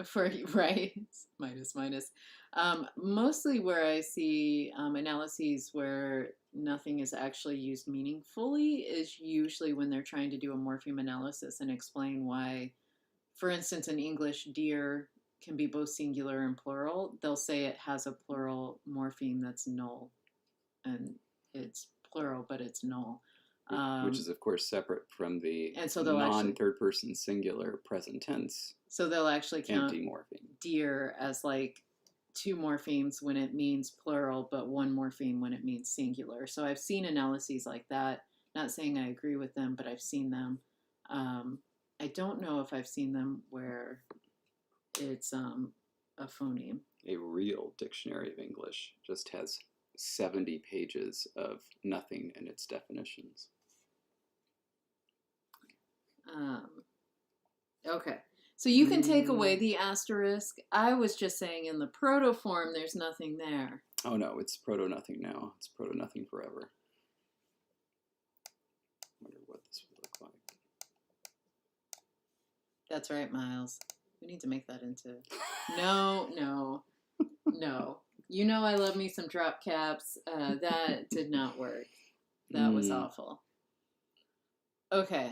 for, right? minus. Mostly where I see analyses where nothing is actually used meaningfully is usually when they're trying to do a morpheme analysis and explain why, for instance, in English, deer can be both singular and plural. They'll say it has a plural morpheme that's null, and it's plural, but it's null. Which is, of course, separate from the so non-third person singular present tense. So they'll actually count empty morpheme deer as like two morphemes when it means plural, but one morpheme when it means singular. So I've seen analyses like that. Not saying I agree with them, but I've seen them. I don't know if I've seen them where it's a phoneme. A real dictionary of English just has 70 pages of nothing in its definitions. Okay. So you can take away the asterisk. I was just saying in the proto-form, there's nothing there. Oh no, it's proto-nothing now. It's proto-nothing forever. I wonder what this would look like. That's right, Miles. We need to make that into... No. You know I love me some drop caps. That did not work. That was awful. Okay.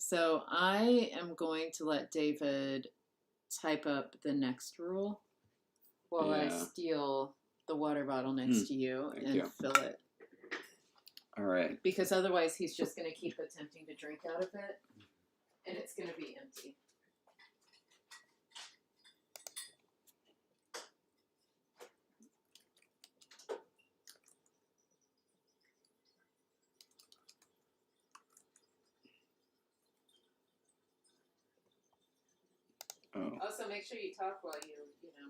So I am going to let David type up the next rule while I steal the water bottle next to you and fill it. All right. Because otherwise he's just going to keep attempting to drink out of it, and it's going to be empty. Also, make sure you talk while you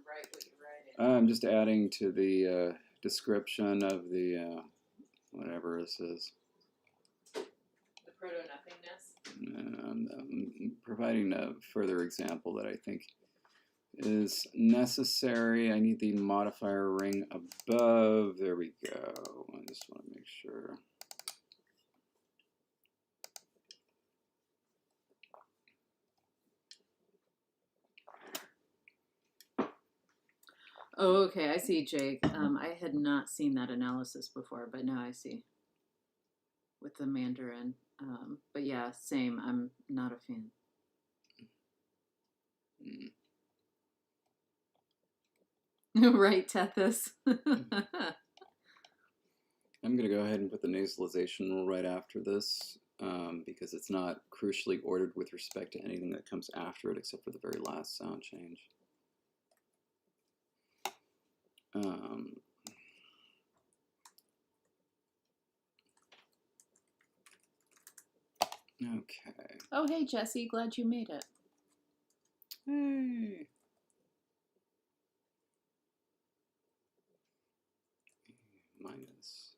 write what you're writing. I'm just adding to the description of the whatever this is. The proto-nothingness? I'm providing a further example that I think is necessary. I need the modifier ring above. There we go. I just want to make sure. Oh, okay. I see, Jake. I had not seen that analysis before, but now I see with the Mandarin. But yeah, same. I'm not a fan. Right, Tethys. I'm going to go ahead and put the nasalization rule right after this because it's not crucially ordered with respect to anything that comes after it except for the very last sound change. Okay. Oh, hey, Jesse. Glad you made it. Hey. Minus.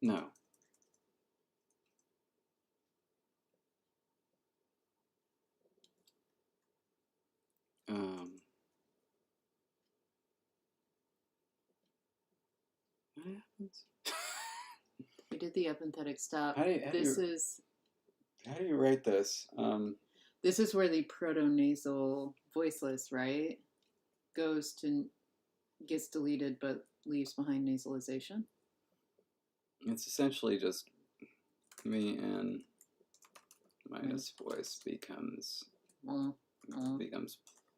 No. What happens? We did the epenthetic stop. How do you write this? This is where the proto-nasal voiceless, right, gets deleted but leaves behind nasalization. It's essentially just me and minus voice becomes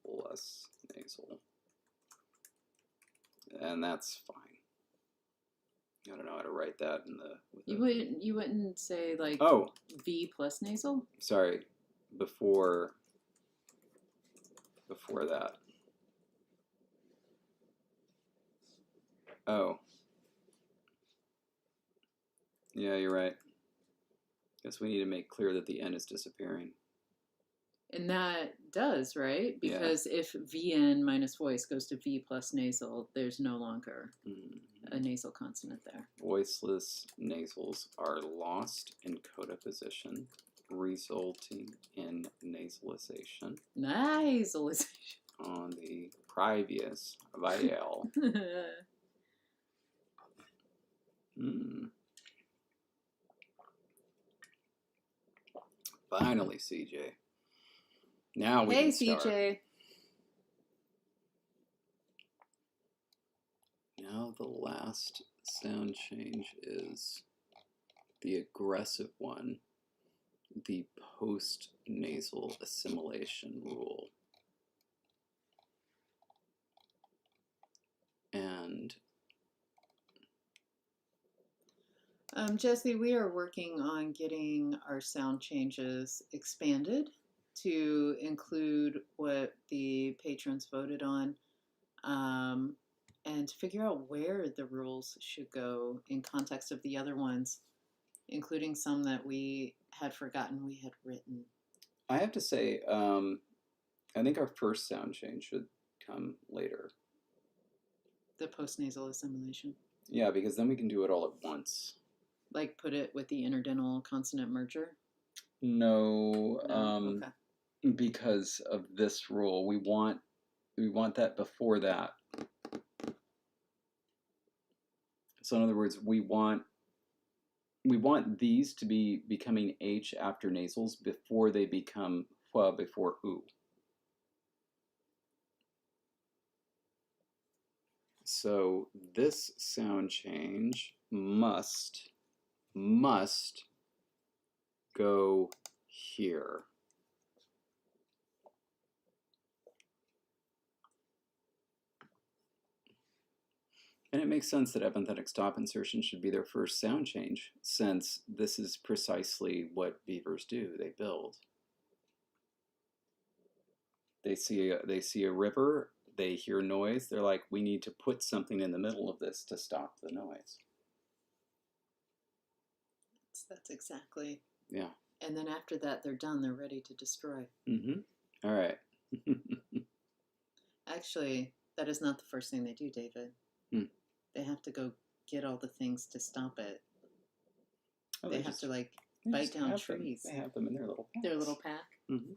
plus nasal, and that's fine. I don't know how to write that in the. You wouldn't say like V plus nasal. Sorry, before that. Oh. Yeah, you're right. Guess we need to make clear that the N is disappearing. And that does, right? Because if VN minus voice goes to V plus nasal, there's no longer a nasal consonant there. Voiceless nasals are lost in coda position, resulting in nasalization. Nasalization. On the previous vowel. Finally, CJ. Now we can start. CJ. Now the last sound change is the aggressive one, the post-nasal assimilation rule. And Jesse, we are working on getting our sound changes expanded to include what the patrons voted on. and to figure out where the rules should go in context of the other ones, including some that we had forgotten we had written. I have to say, I think our first sound change should come later. The postnasal assimilation. Yeah, because then we can do it all at once. Like put it with the interdental consonant merger? No, Okay. because of this rule. We want that before that. So in other words, we want these to be becoming H after nasals before they become Hua before U. So this sound change must go here. And it makes sense that epenthetic stop insertion should be their first sound change, since this is precisely what beavers do. They build. They see a river, they hear noise, they're like, we need to put something in the middle of this to stop the noise. That's exactly. Yeah. And then after that, they're done. They're ready to destroy. Mm-hmm. All right. Actually, that is not the first thing they do, David. They have to go get all the things to stop it. Oh, they have to like bite down trees. They have them in their little packs. Their little pack. Mm-hmm.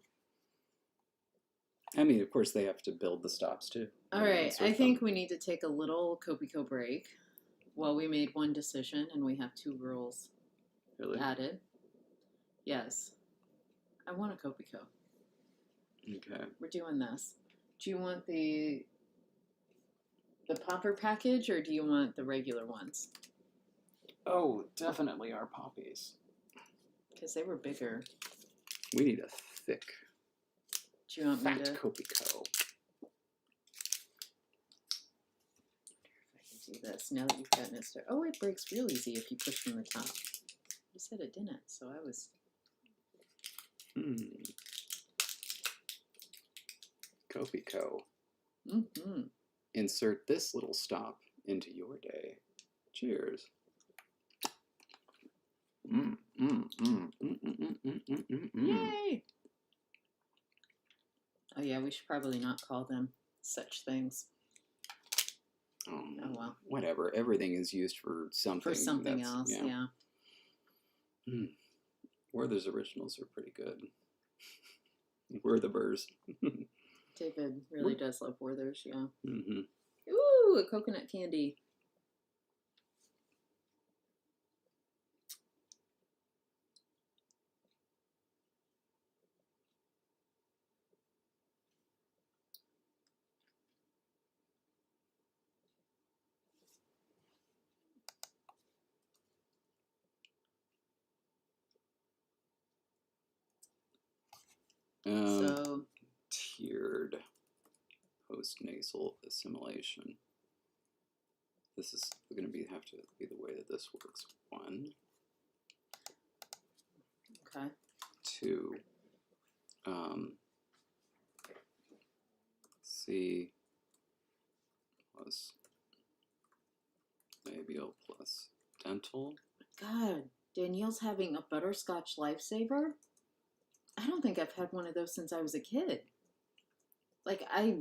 I mean, of course, they have to build the stops too. All right, I think we need to take a little Kopiko break while we made one decision and we have 2 rules added. Yes. I want a Kopiko. Okay. We're doing this. Do you want the popper package or do you want the regular ones? Oh, definitely our poppies. Because they were bigger. We need a thick, do you want fat me to Kopiko. If I can do this now that you've gotten it started. Oh, it breaks real easy if you push from the top. You said it didn't, so I was. Kopiko. Mm-hmm. Insert this little stop into your day. Cheers. Yay! Oh yeah, we should probably not call them such things. Oh well. Whatever. Everything is used for something. For something else, yeah. Werther's originals are pretty good. Werther Burrs. David really does love Werther's, yeah. Mm-hmm. Ooh, a coconut candy. So tiered post-nasal assimilation. This is going to have to be the way that this works. 1. Okay. 2. C plus labial plus dental. God, Danielle's having a butterscotch lifesaver? I don't think I've had one of those since I was a kid. Like, I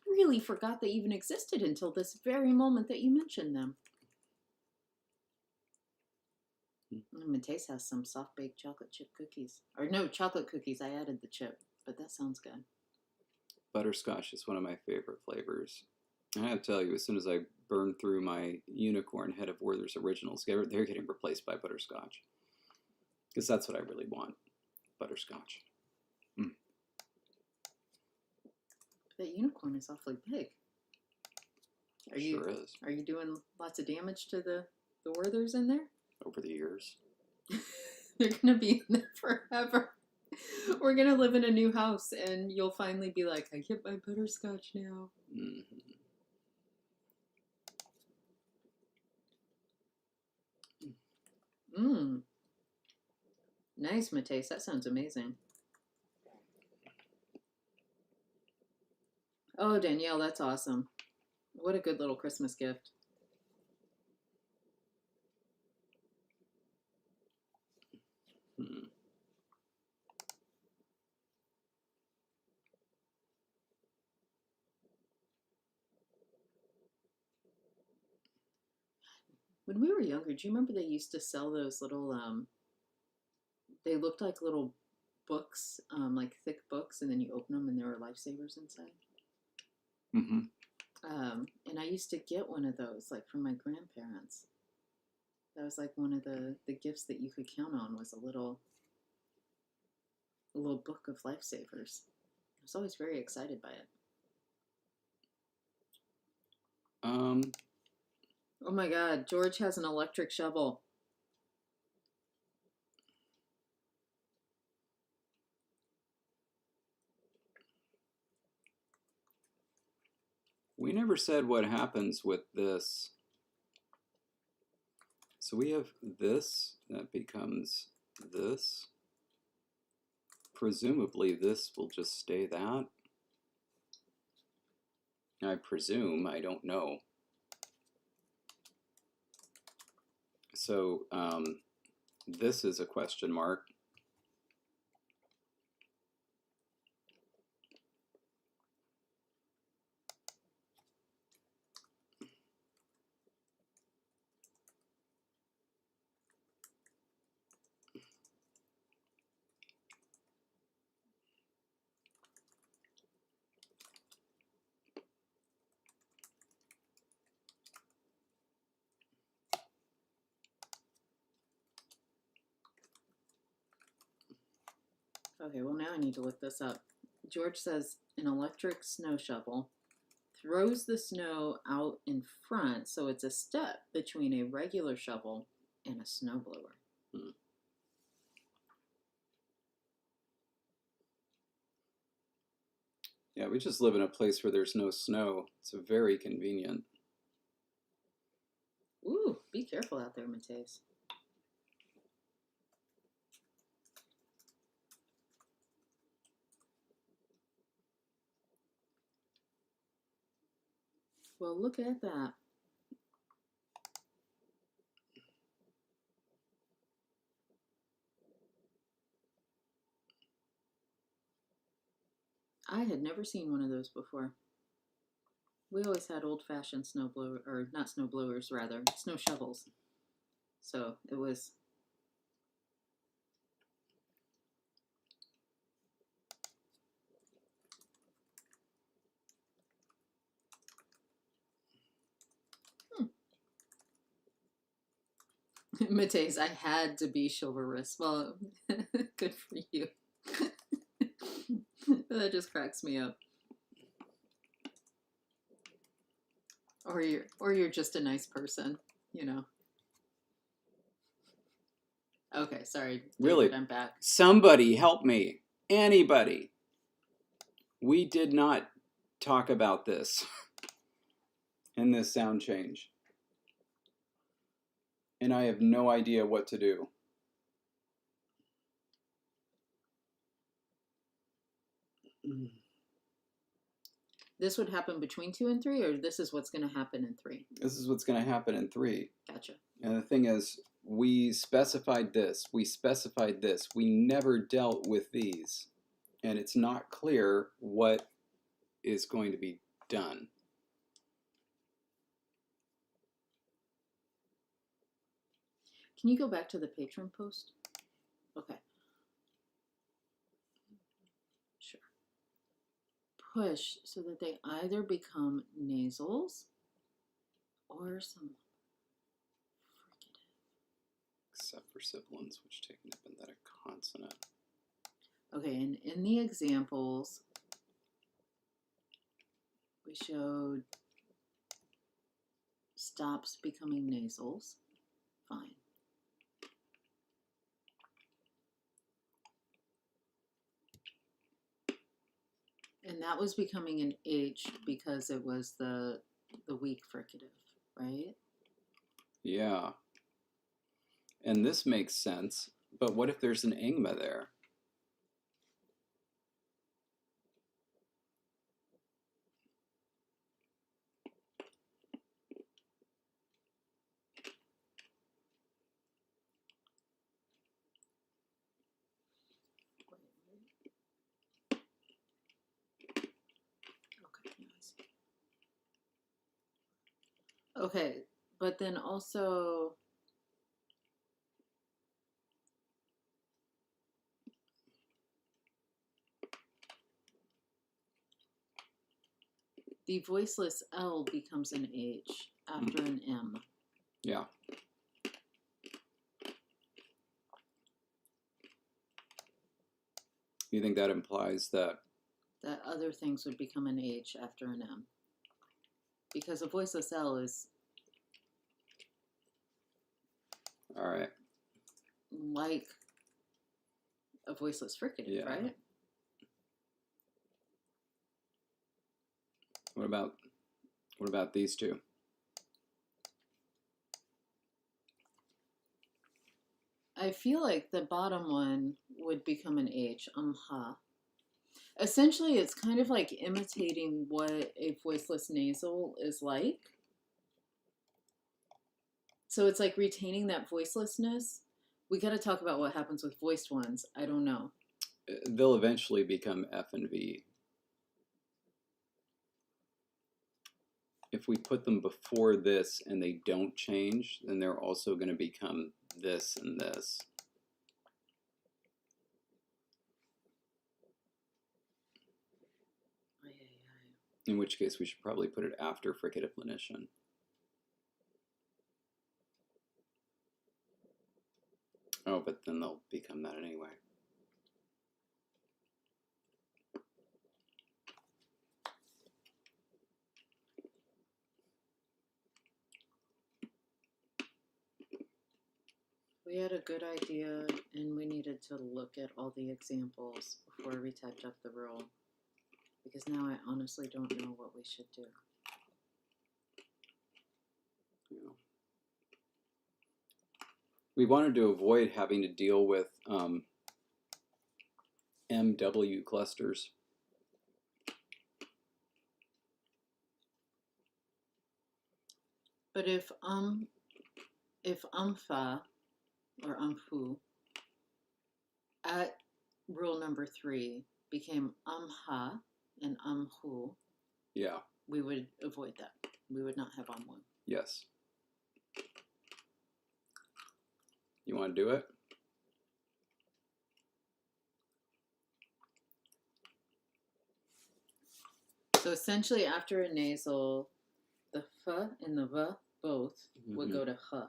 really forgot they even existed until this very moment that you mentioned them. Mateus has some soft-baked chocolate chip cookies. Or no, chocolate cookies. I added the chip, but that sounds good. Butterscotch is one of my favorite flavors. I have to tell you, as soon as I burn through my unicorn head of Werther's originals, they're getting replaced by butterscotch. Because that's what I really want. Butterscotch. That unicorn is awfully big. Sure is. Are you doing lots of damage to the Werthers in there? Over the years. They're going to be in there forever. We're going to live in a new house and you'll finally be like, I get my butterscotch now. Nice, Mateus. That sounds amazing. Oh, Danielle, that's awesome. What a good little Christmas gift. When we were younger, do you remember they used to sell those little, they looked like little books, like thick books, and then you open them and there were lifesavers inside? Mm-hmm. And I used to get one of those, like from my grandparents. That was like one of the gifts that you could count on, was a little book of lifesavers. I was always very excited by it. Oh my God, George has an electric shovel. We never said what happens with this. So we have this, that becomes this. Presumably this will just stay that. I presume, I don't know. So this is a question mark. Okay, well now I need to look this up. George says an electric snow shovel throws the snow out in front, so it's a step between a regular shovel and a snowblower. Yeah, we just live in a place where there's no snow. It's very convenient. Ooh, be careful out there, Mateus. Well, look at that. I had never seen one of those before. We always had old-fashioned snowblower, or not snowblowers, rather, snow shovels. So it was... Mateus, I had to be chivalrous. Well, good for you. That just cracks me up. Or you're just a nice person, you know. Okay, sorry. David, Really? I'm back. Somebody help me. Anybody. We did not talk about this in this sound change. And I have no idea what to do. This would happen between 2 and 3, or this is what's going to happen in 3? This is what's going to happen in 3. Gotcha. And the thing is, we specified this, we never dealt with these. And it's not clear what is going to be done. Can you go back to the patron post? Okay. Sure. Push so that they either become nasals or some fricative. Except for sibilants, which take an epenthetic consonant. Okay, and in the examples, we showed stops becoming nasals. Fine. And that was becoming an H because it was the weak fricative, right? Yeah. And this makes sense, but what if there's an engma there? Okay, but then also the voiceless L becomes an H after an M. Yeah. You think that implies that other things would become an H after an M? Because a voiceless L is all right? like a voiceless fricative, Yeah. right? What about these two? I feel like the bottom one would become an H, ha. Essentially, it's kind of like imitating what a voiceless nasal is like. So it's like retaining that voicelessness. We got to talk about what happens with voiced ones. I don't know. They'll eventually become F and V. If we put them before this and they don't change, then they're also going to become this and this. In which case, we should probably put it after fricative lenition. Oh, but then they'll become that anyway. We had a good idea, and we needed to look at all the examples before we typed up the rule. Because now I honestly don't know what we should do. Yeah. We wanted to avoid having to deal with MW clusters. But if umpha or umphu at rule number 3 became umha and umhu, Yeah. we would avoid that. We would not have umwu. Yes. You want to do it? So essentially, after a nasal, the f and the v both would go to h.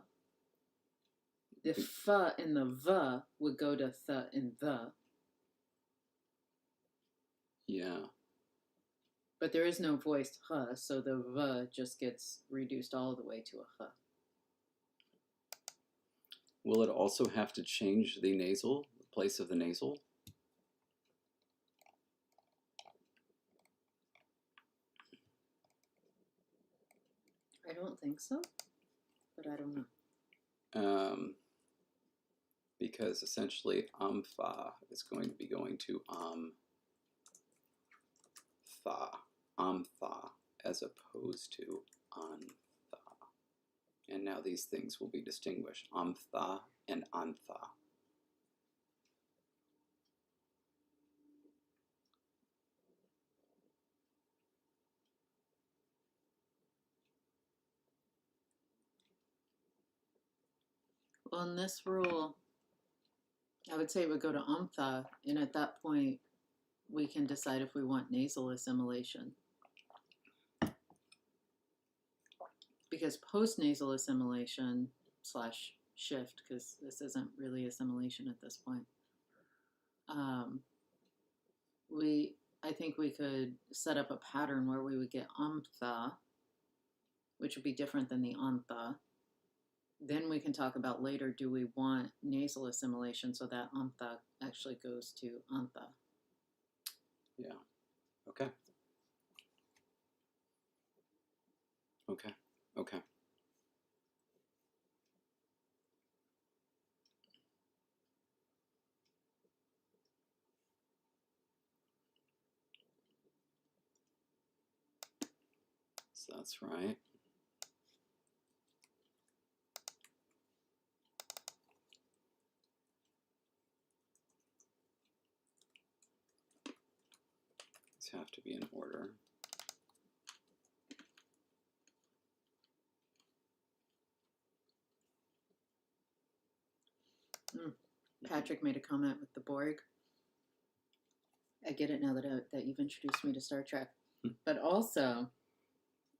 The f and the v would go to th and the. Yeah. But there is no voiced h, so the v just gets reduced all the way to a h. Will it also have to change the nasal, the place of the nasal? I don't think so, but I don't know. Because essentially umpha is going to be going to amtha, as opposed to antha. And now these things will be distinguished, amtha and antha. Well, in this rule, I would say it would go to umpha, and at that point, we can decide if we want nasal assimilation. Because post-nasal assimilation / shift, because this isn't really assimilation at this point, I think we could set up a pattern where we would get umpha, which would be different than the antha. Then we can talk about later, do we want nasal assimilation so that antha actually goes to antha? Yeah. Okay. Okay. Okay. So that's right. These have to be in order. Patrick made a comment with the Borg. I get it now that you've introduced me to Star Trek. But also,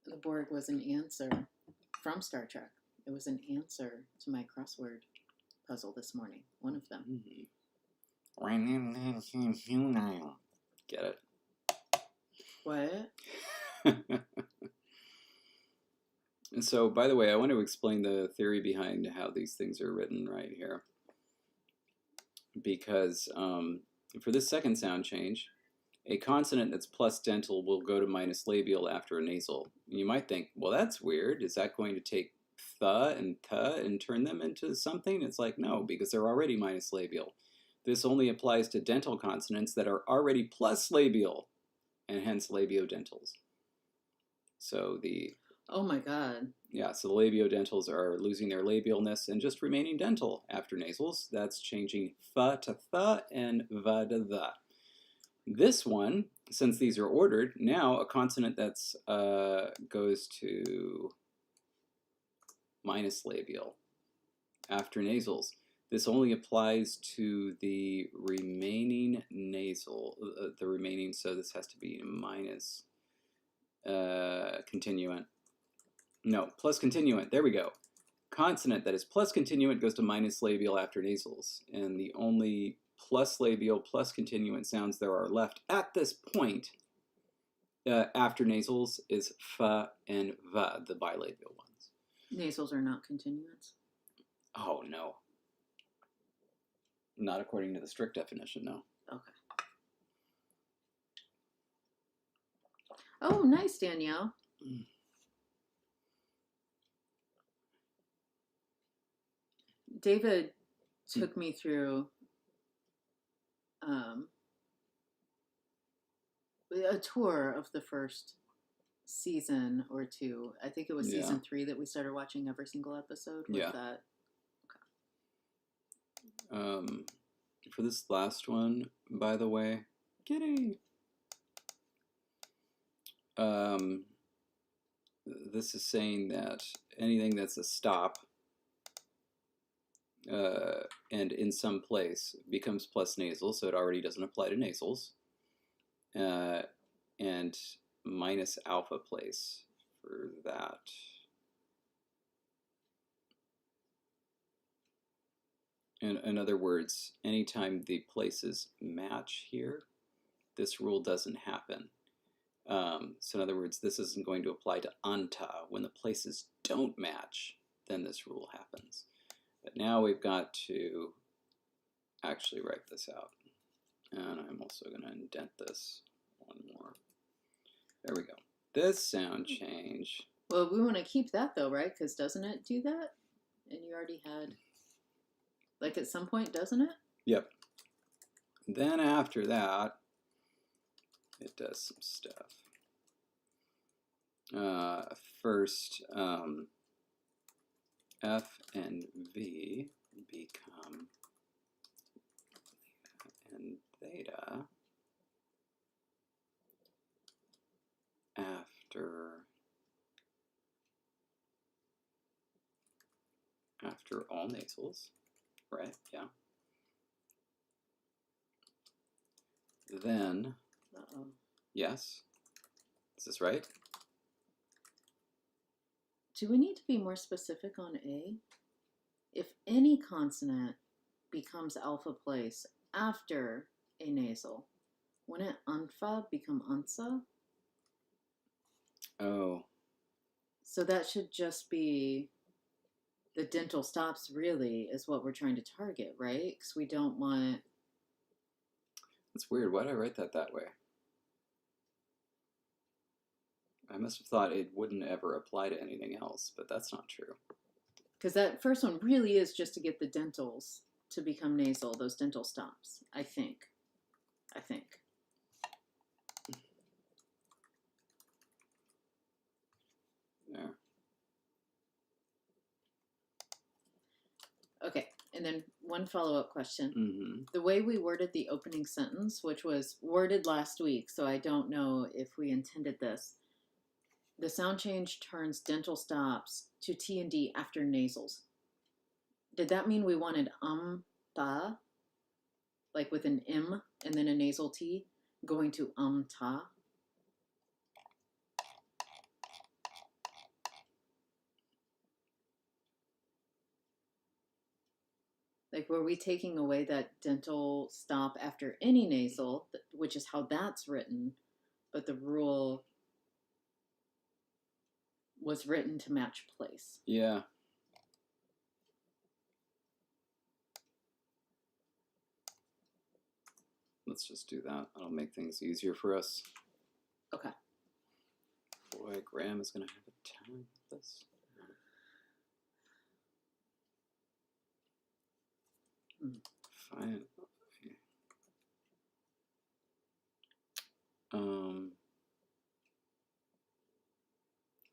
the Borg was an answer from Star Trek. It was an answer to my crossword puzzle this morning. One of them. Get it? What? And so, by the way, I want to explain the theory behind how these things are written right here. Because for this second sound change, a consonant that's plus dental will go to minus labial after a nasal. You might think, well, that's weird. Is that going to take th and turn them into something? It's like, no, because they're already minus labial. This only applies to dental consonants that are already plus labial, and hence labiodentals. So the... Oh my God. Yeah, so the labiodentals are losing their labialness and just remaining dental after nasals. That's changing th to th and va to the. This one, since these are ordered, now a consonant that's goes to minus labial after nasals. This only applies to the remaining nasal, so this has to be minus continuant. No, plus continuant. There we go. Consonant that is plus continuant goes to minus labial after nasals. And the only plus labial plus continuant sounds there are left at this point after nasals is fa and va, the bilabial ones. Nasals are not continuants? Oh, no. Not according to the strict definition, no. Okay. Oh, nice, Danielle. David took me through a tour of the first season or two. I think it was season 3 that we started watching every single episode. Was that? Okay. For this last one, by the way, kitty. This is saying that anything that's a stop and in some place becomes plus nasal, so it already doesn't apply to nasals, and minus alpha place for that. In other words, anytime the places match here, this rule doesn't happen. So in other words, this isn't going to apply to anta. When the places don't match, then this rule happens. But now we've got to actually write this out. And I'm also going to indent this one more. There we go. This sound change. Well, we want to keep that though, right? Because doesn't it do that? And you already had, like at some point, doesn't it? Yep. Then after that, it does some stuff. First, F and V become and theta after all nasals, right? Yeah. Then, yes, is this right? Do we need to be more specific on A? If any consonant becomes alpha place after a nasal, wouldn't unfa become unsa? Oh. So that should just be the dental stops, really, is what we're trying to target, right? Because we don't want... That's weird. Why did I write that way? I must have thought it wouldn't ever apply to anything else, but that's not true. Because that first one really is just to get the dentals to become nasal, those dental stops, I think. There. Okay, and then one follow-up question. Mm-hmm. The way we worded the opening sentence, which was worded last week, so I don't know if we intended this, the sound change turns dental stops to T and D after nasals. Did that mean we wanted ta like with an M and then a nasal T, going to ta. Like, were we taking away that dental stop after any nasal, which is how that's written, but the rule was written to match place? Yeah. Let's just do that. That'll make things easier for us. Okay. Boy, Graham is going to have a time with this. Fine.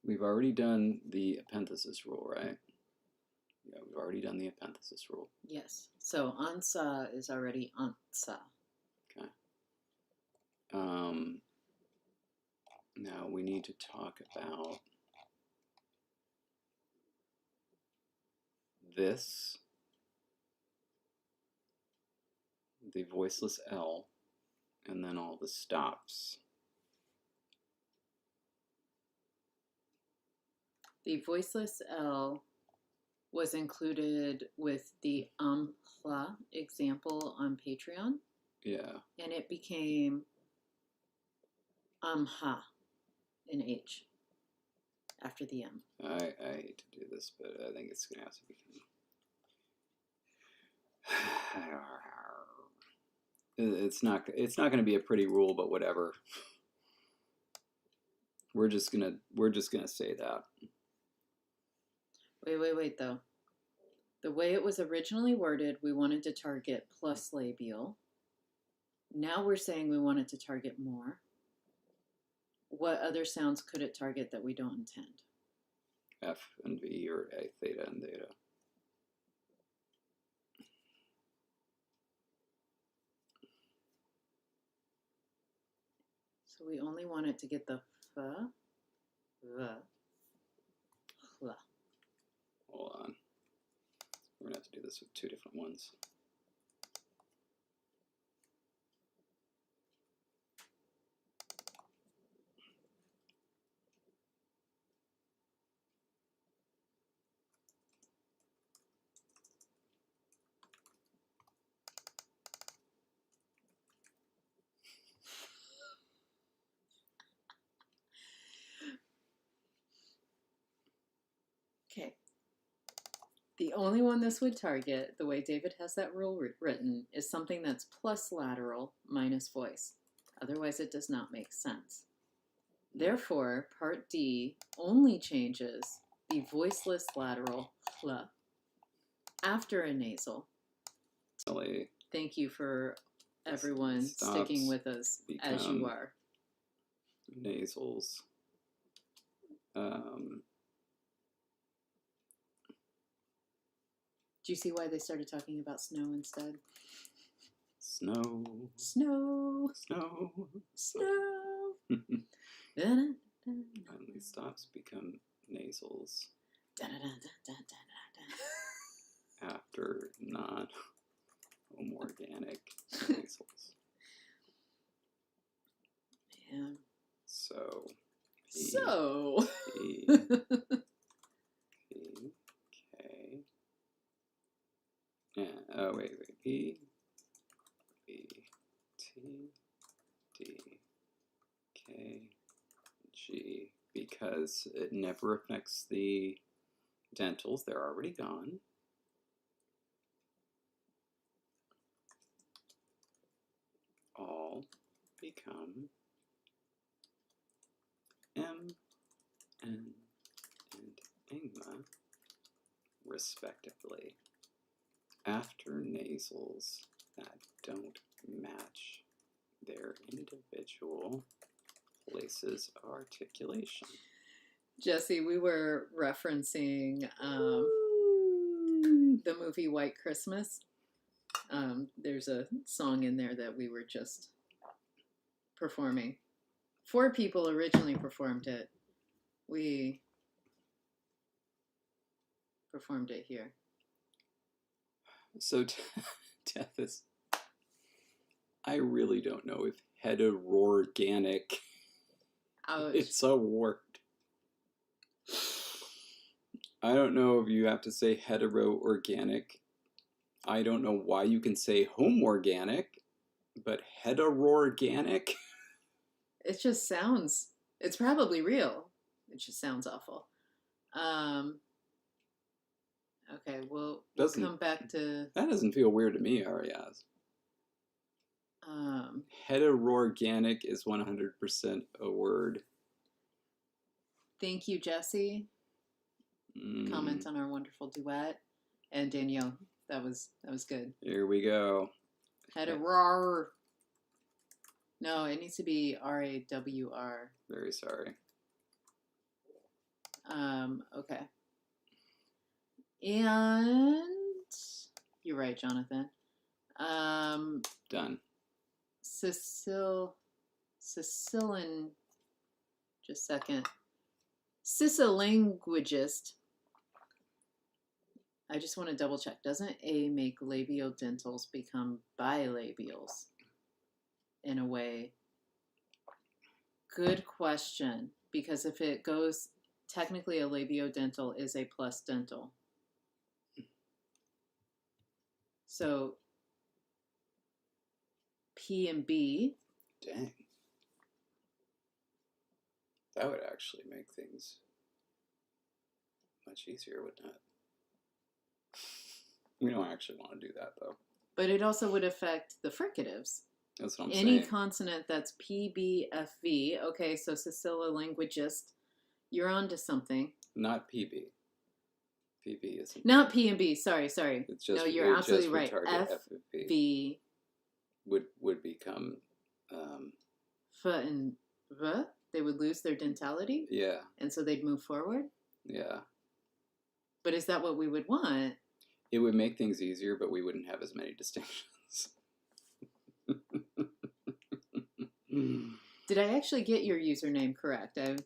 We've already done the epenthesis rule, right? Yeah, we've already done the epenthesis rule. Yes. So ansa is already ansa. Okay. Now we need to talk about this, the voiceless L, and then all the stops. The voiceless L was included with the hla example on Patreon. Yeah. And it became ha in H after the M. I hate to do this, but I think it's going to have to become... It's not going to be a pretty rule, but whatever. We're just gonna say that. Wait though. The way it was originally worded, we wanted to target plus labial. Now we're saying we wanted to target more. What other sounds could it target that we don't intend? F and V, or A, theta and theta. So we only want it to get the f, the, hla. Hold on. We're going to have to do this with two different ones. Okay. The only one this would target, the way David has that rule written, is something that's plus lateral minus voice. Otherwise, it does not make sense. Therefore, part D only changes the voiceless lateral hla after a nasal. Thank you for everyone sticking with us as you are. Nasals. Do you see why they started talking about snow instead? Snow. Snow. Snow. Snow. Finally stops become nasals after non-homorganic nasals. Yeah. So. P, K. Yeah. Oh wait. P, B, T, D, K, G, because it never affects the dentals. They're already gone. All become M, N, and Ngma, respectively, after nasals that don't match their individual places of articulation. Jesse, we were referencing the movie White Christmas. There's a song in there that we were just performing. 4 people originally performed it. We performed it here. So death is I really don't know if heterorganic Ouch. it's a word. I don't know if you have to say hetero-organic. I don't know why you can say home-organic, but heterorganic? It just sounds, it's probably real. It just sounds awful. Okay, we'll come back to... That doesn't feel weird to me, Ariaz. Heterorganic is 100% a word. Thank you, Jesse. Comment on our wonderful duet. And Danielle, that was good. Here we go. Heteror. No, it needs to be R-A-W-R. Very sorry. Okay. And you're right, Jonathan. Done. Sicilian, just a second. Sicilinguist. I just want to double check. Doesn't A make labiodentals become bilabials in a way? Good question. Because if it goes, technically a labiodental is a plus dental. So P and B. Dang. That would actually make things much easier, wouldn't it? We don't actually want to do that, though. But it also would affect the fricatives. That's what I'm saying. Any consonant that's PBFV. Okay, so Sicilinguist, you're on to something. Not PB. PB isn't. Not P and B. Sorry. It's just, no, you're absolutely right. FV would become. F and V. They would lose their dentality. Yeah. And so they'd move forward. Yeah. But is that what we would want? It would make things easier, but we wouldn't have as many distinctions. Did I actually get your username correct? I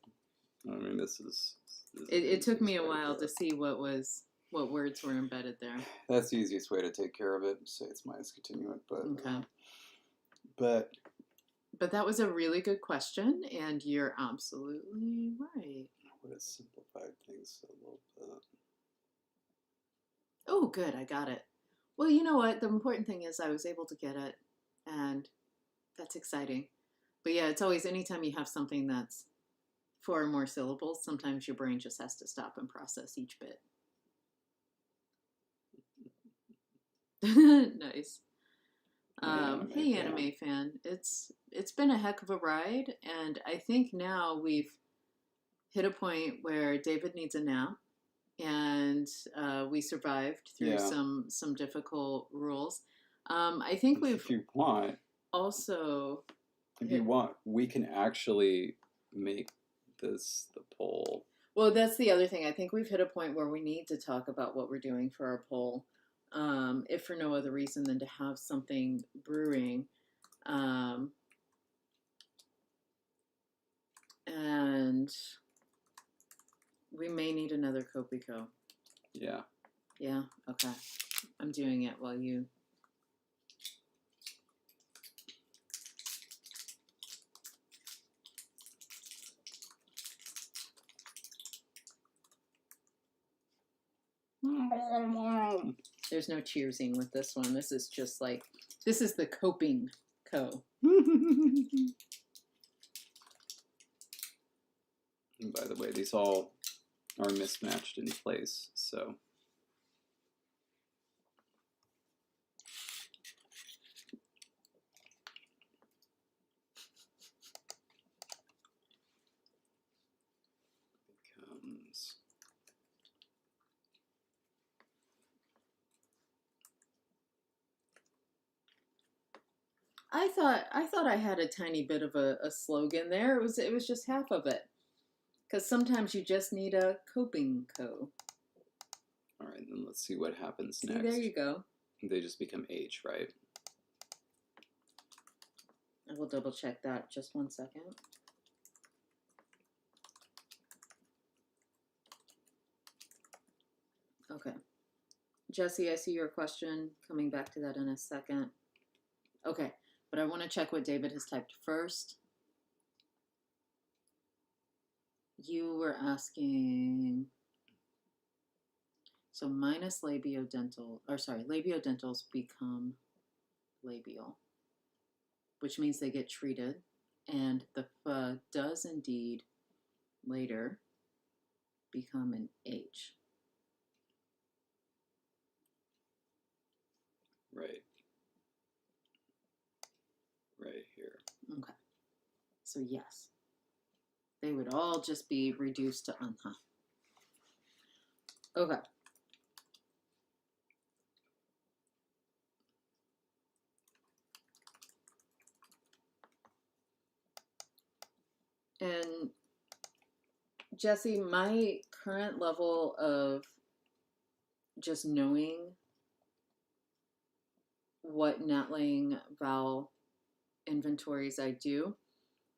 mean, this is it took me a while to see what words were embedded there. That's the easiest way to take care of it. Say it's minus continuant, but okay. But that was a really good question, and you're absolutely right. I would have simplified things a little bit. Oh, good. I got it. Well, you know what? The important thing is I was able to get it, and that's exciting. But yeah, it's always anytime you have something that's 4 or more syllables, sometimes your brain just has to stop and process each bit. Nice. Hey, anime fan. It's been a heck of a ride, and I think now we've hit a point where David needs a nap. And we survived through some difficult rules. I think if you want, also... If you want, we can actually make this the poll. Well, that's the other thing. I think we've hit a point where we need to talk about what we're doing for our poll, if for no other reason than to have something brewing. And we may need another Kopiko. Yeah. Yeah? Okay. I'm doing it while you... There's no cheersing with this one. This is just like, this is the coping co. And by the way, these all are mismatched in place, so. Becomes. I thought I had a tiny bit of a slogan there. It was just half of it. Because sometimes you just need a coping co. All right, then let's see what happens next. There you go. They just become H, right? I will double check that. Just 1 second. Okay. Jesse, I see your question. Coming back to that in a second. Okay. But I want to check what David has typed first. You were asking, so minus labiodental, or sorry, labiodentals become labial, which means they get treated, and the F does indeed later become an H. Right. Right here. Okay. So yes, they would all just be reduced to unha. Okay. And Jesse, my current level of just knowing what NetLang vowel inventories I do,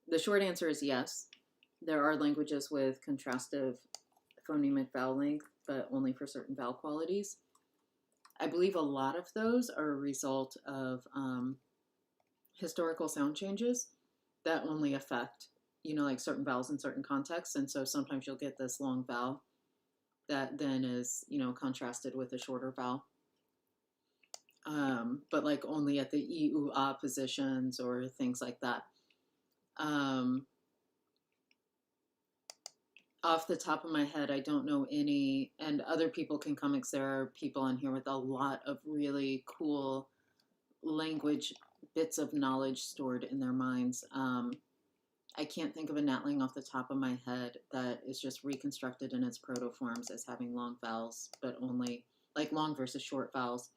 the short answer is yes. There are languages with contrastive phonemic vowel length, but only for certain vowel qualities. I believe a lot of those are a result of historical sound changes that only affect, like certain vowels in certain contexts. And so sometimes you'll get this long vowel that then is, contrasted with a shorter vowel. But like only at the e, u, ah positions or things like that. Off the top of my head, I don't know any, and other people can come because there are people on here with a lot of really cool language bits of knowledge stored in their minds. I can't think of a NetLang off the top of my head that is just reconstructed in its protoforms as having long vowels, but only like long versus short vowels,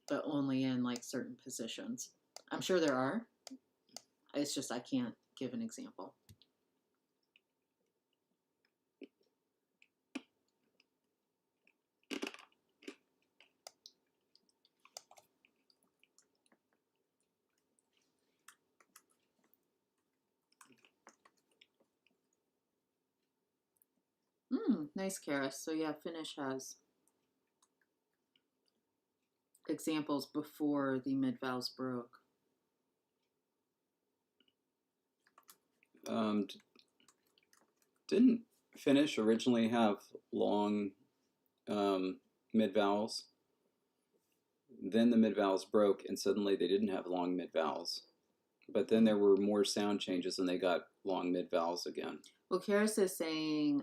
but only in like certain positions. I'm sure there are. It's just I can't give an example. Nice, Karis. So yeah, Finnish has examples before the mid vowels broke. Didn't Finnish originally have long mid vowels? Then the mid vowels broke, and suddenly they didn't have long mid vowels. But then there were more sound changes, and they got long mid vowels again. Well, Karis is saying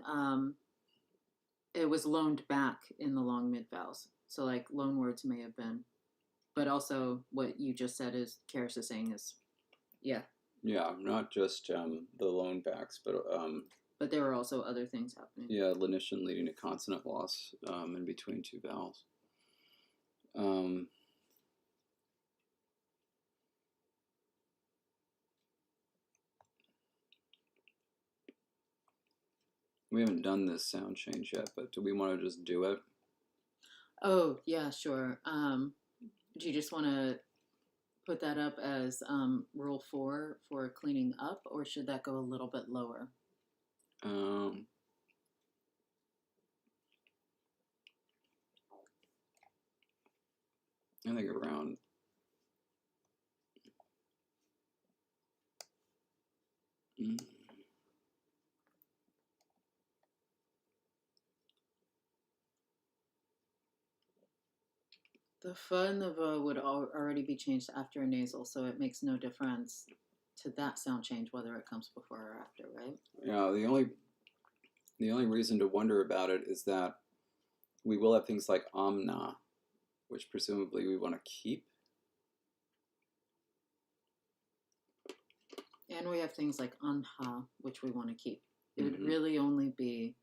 it was loaned back in the long mid vowels. So like loan words may have been, but also what you just said is Karis is saying is, yeah. Yeah, not just the loan backs, but there were also other things happening. Yeah, lenition leading to consonant loss in between two vowels. We haven't done this sound change yet, but do we want to just do it? Oh, yeah, sure. Do you just want to put that up as rule 4 for cleaning up, or should that go a little bit lower? I think around The f and the v would already be changed after a nasal, so it makes no difference to that sound change whether it comes before or after, right? Yeah, the only reason to wonder about it is that we will have things like omna, which presumably we want to keep. And we have things like unha, which we want to keep. It would really only be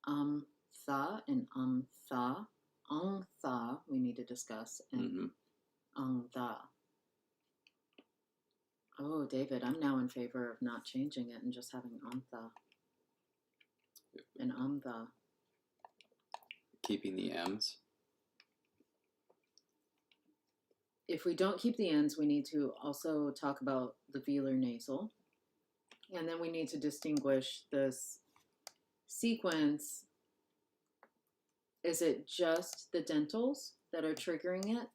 tha and tha. Tha we need to discuss, and tha. Oh, David, I'm now in favor of not changing it and just having tha and tha. Keeping the M's. If we don't keep the N's, we need to also talk about the velar nasal. And then we need to distinguish this sequence. Is it just the dentals that are triggering it?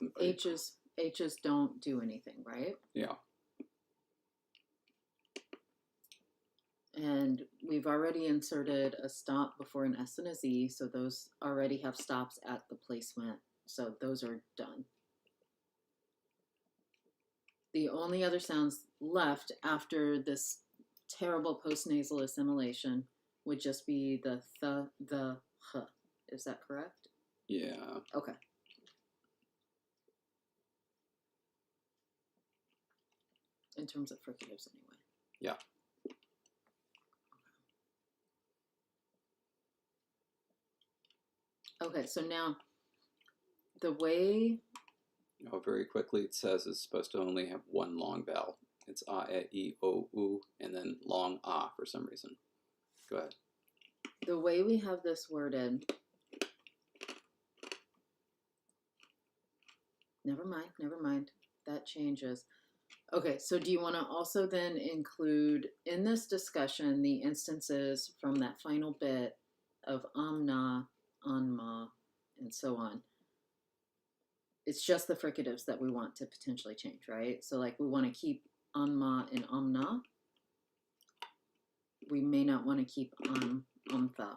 them pretty. H's don't do anything, right? Yeah. And we've already inserted a stop before an S and a Z, so those already have stops at the placement. So those are done. The only other sounds left after this terrible postnasal assimilation would just be the the, h. Is that correct? Yeah. Okay. In terms of fricatives, anyway. Yeah. Okay, so now the way... Oh, very quickly, it says it's supposed to only have one long vowel. It's a, e, o, u, and then long ah for some reason. Go ahead. The way we have this worded... Never mind. That changes. Okay, so do you want to also then include in this discussion the instances from that final bit of amna, anma, and so on? It's just the fricatives that we want to potentially change, right? So like we want to keep anma and amna. We may not want to keep amtha,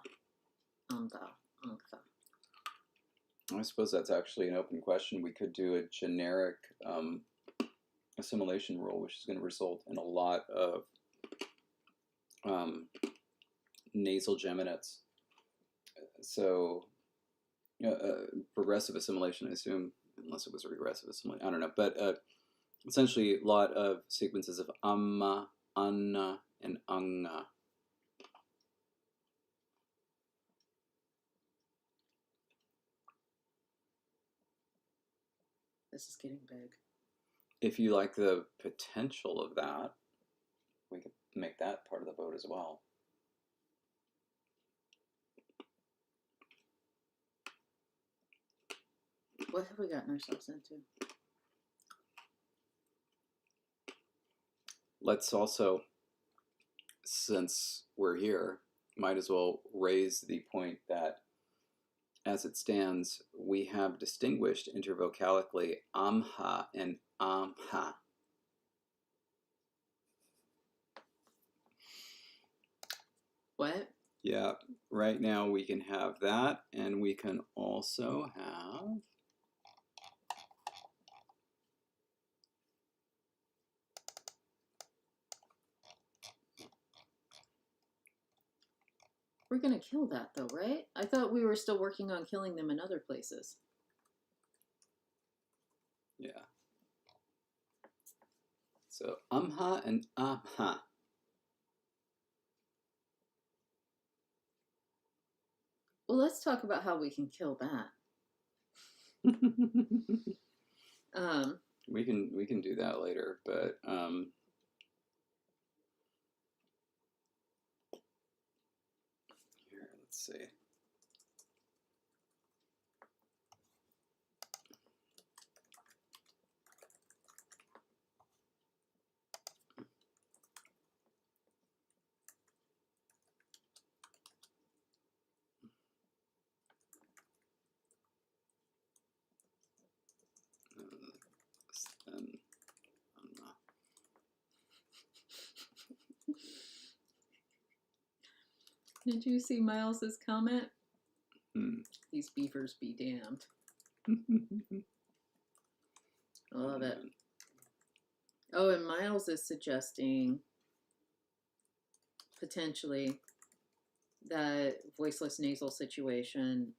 amtha. I suppose that's actually an open question. We could do a generic assimilation rule, which is going to result in a lot of nasal geminates. So, progressive assimilation, I assume, unless it was a regressive assimilation, I don't know. But essentially, a lot of sequences of amma, anna, and anga. This is getting big. If you like the potential of that, we could make that part of the vote as well. What have we gotten ourselves into? Let's also, since we're here, might as well raise the point that as it stands, we have distinguished intervocalically amha and amha. What? Yeah, right now we can have that, and we can also have... We're going to kill that though, right? I thought we were still working on killing them in other places. Yeah. So amha and amha. Well, let's talk about how we can kill that. We can do that later, but here, let's see. And Did you see Miles's comment? Hmm. These beavers be damned. I love it. Oh, and Miles is suggesting potentially that voiceless nasal situation,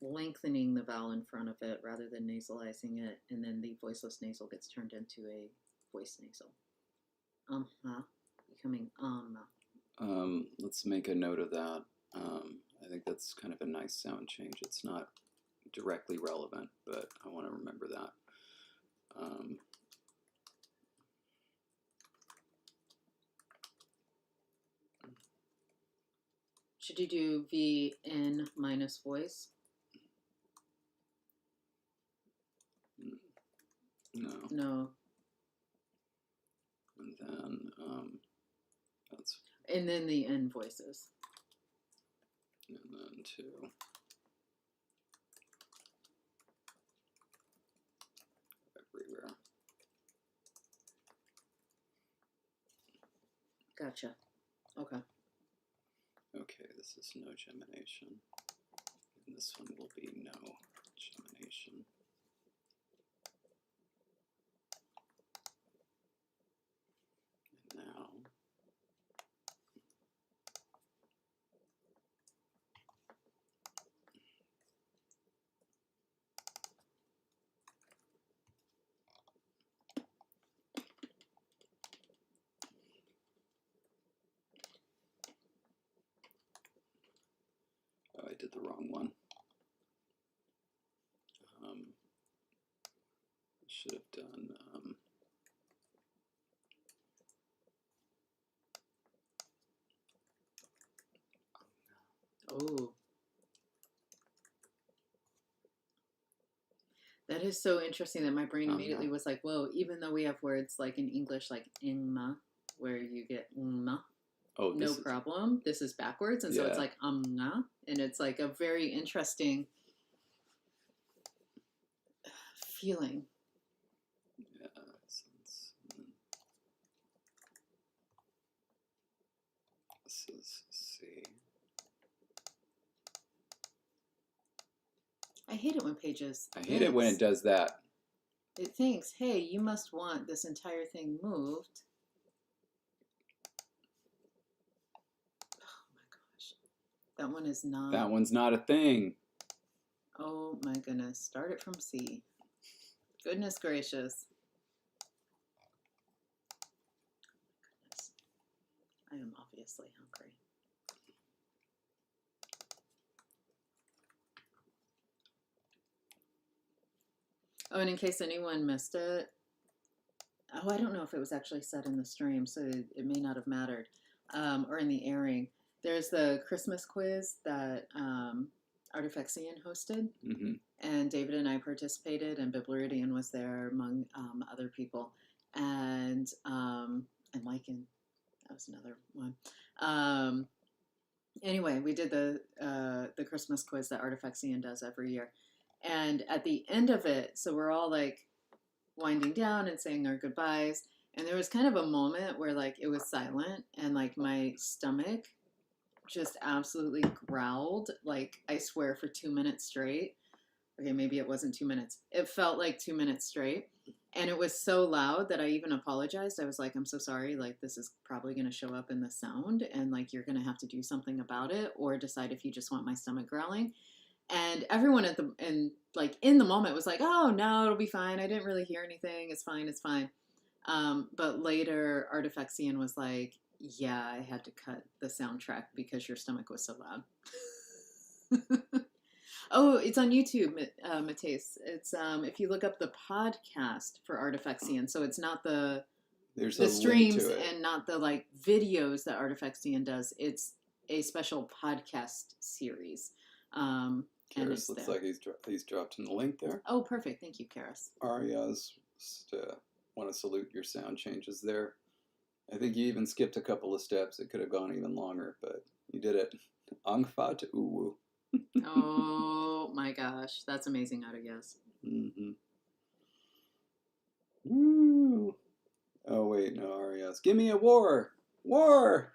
lengthening the vowel in front of it rather than nasalizing it, and then the voiceless nasal gets turned into a voice nasal. Becoming Let's make a note of that. I think that's kind of a nice sound change. It's not directly relevant, but I want to remember that. Should you do VN minus voice? No. No. And then that's... And then the N voices. And then two. Gotcha. Okay. Okay, this is no gemination. And this one will be no gemination. And now, oh, I did the wrong one. Should have done Oh. That is so interesting that my brain immediately was like, whoa, even though we have words like in English, like ingma, where you get ngma, oh, no problem. This is backwards. And so it's like nga. And it's like a very interesting feeling. Yeah. This is C. I hate it when Pages I hate it when it does that. It thinks, hey, you must want this entire thing moved. Oh my gosh. That one is not. That one's not a thing. Oh my goodness. Start it from C. Goodness gracious. Goodness. I am obviously hungry. Oh, and in case anyone missed it, oh, I don't know if it was actually said in the stream, so it may not have mattered, or in the airing. There's the Christmas quiz that Artifaxian hosted, and David and I participated, and Bibluridian was there among other people, and Lycan, that was another one. Anyway, we did the Christmas quiz that Artifaxian does every year. And at the end of it, so we're all like winding down and saying our goodbyes. And there was kind of a moment where like it was silent and like my stomach just absolutely growled. Like I swear for 2 minutes straight. Okay, maybe it wasn't 2 minutes. It felt like 2 minutes straight. And it was so loud that I even apologized. I was like, I'm so sorry. Like, this is probably going to show up in the sound. And like, you're going to have to do something about it or decide if you just want my stomach growling. And everyone in the moment was like, oh no, it'll be fine. I didn't really hear anything. It's fine. It's fine. But later Artifaxian was like, yeah, I had to cut the soundtrack because your stomach was so loud. Oh, it's on YouTube, Mateus. It's if you look up the podcast for Artifaxian, so it's not the streams and not the like videos that Artifaxian does. It's a special podcast series. Karis looks like he's dropped in the link there. Oh, perfect. Thank you, Karis. Arias, want to salute your sound changes there. I think you even skipped a couple of steps. It could have gone even longer, but you did it. Angfat uwu. Oh my gosh, that's amazing how to guess. Woo. Oh wait, no, Arias. Give me a war! War!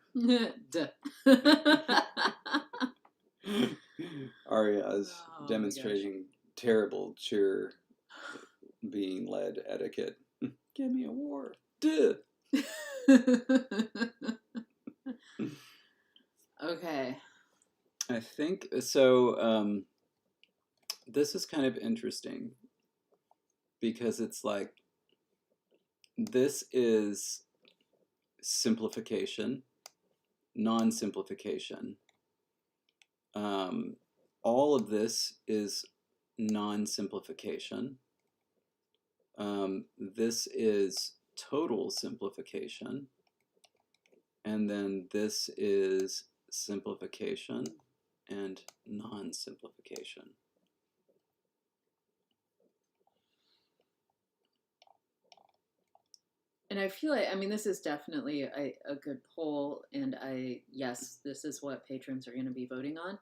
Arias demonstrating terrible cheer being led etiquette. Give me a war. Duh. Okay. I think so. This is kind of interesting because it's like this is simplification, non-simplification. All of this is non-simplification. This is total simplification. And then this is simplification and non-simplification. And I feel like, I mean, this is definitely a good poll, and yes, this is what patrons are going to be voting on.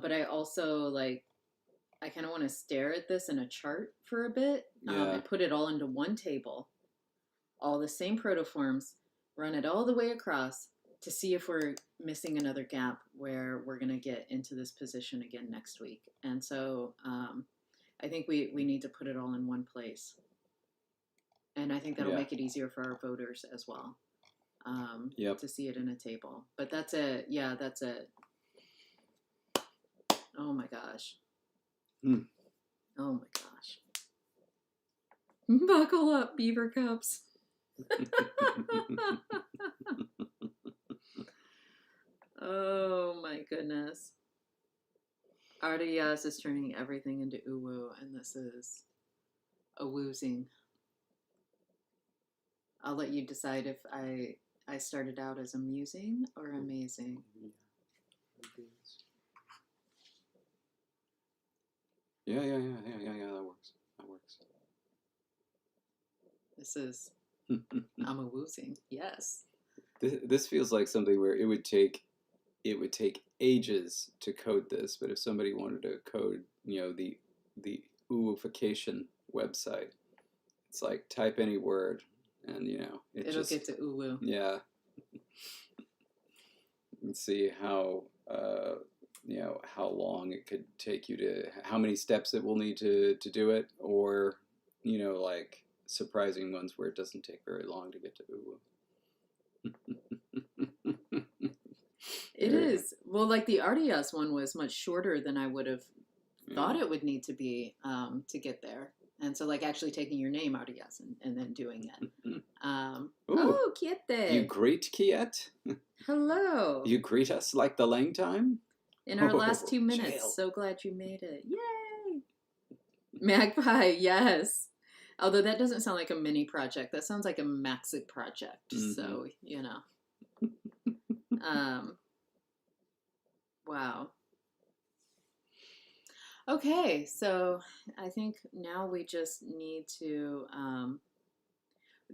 But I also like, I kind of want to stare at this in a chart for a bit and put it all into one table, all the same protoforms, run it all the way across to see if we're missing another gap where we're going to get into this position again next week. And so I think we need to put it all in one place. And I think that'll make it easier for our voters as well to see it in a table. But that's it. Yeah, that's it. Oh my gosh. Oh my gosh. Buckle up, beaver cups. Oh my goodness. Artias is turning everything into uwu, and this is a woozing. I'll let you decide if I started out as amusing or amazing. Yeah, that works. This is, I'm a woozing, yes. This feels like something where it would take ages to code this, but if somebody wanted to code, the ooification website, it's like type any word, and it'll get to uwu. Yeah. And see how how long it could take you to, how many steps it will need to do it, or like surprising ones where it doesn't take very long to get to uwu. It is. Well, like the Artias one was much shorter than I would have thought it would need to be to get there. And so, like, actually taking your name, Artias, and then doing it. Oh, Kiete. You greet, Kiet? Hello. You greet us like the LangTime? In our last 2 minutes. Jail. So glad you made it. Yay! Magpie, yes. Although that doesn't sound like a mini project. That sounds like a maxi project. So, wow. Okay, so I think now we just need to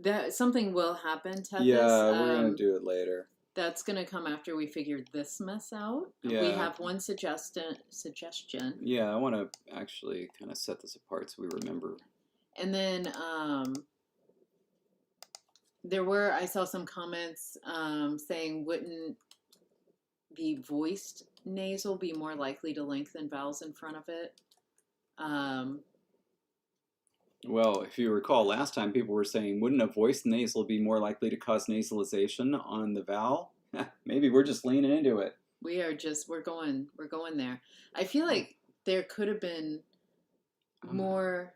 that something will happen, Tethys. Yeah, we're gonna do it later. That's gonna come after we figure this mess out. Yeah. We have one suggestion. Yeah, I want to actually kind of set this apart so we remember. And then I saw some comments saying, wouldn't the voiced nasal be more likely to lengthen vowels in front of it? Well, if you recall last time, people were saying, wouldn't a voiced nasal be more likely to cause nasalization on the vowel? Maybe we're just leaning into it. We're going there. I feel like there could have been more.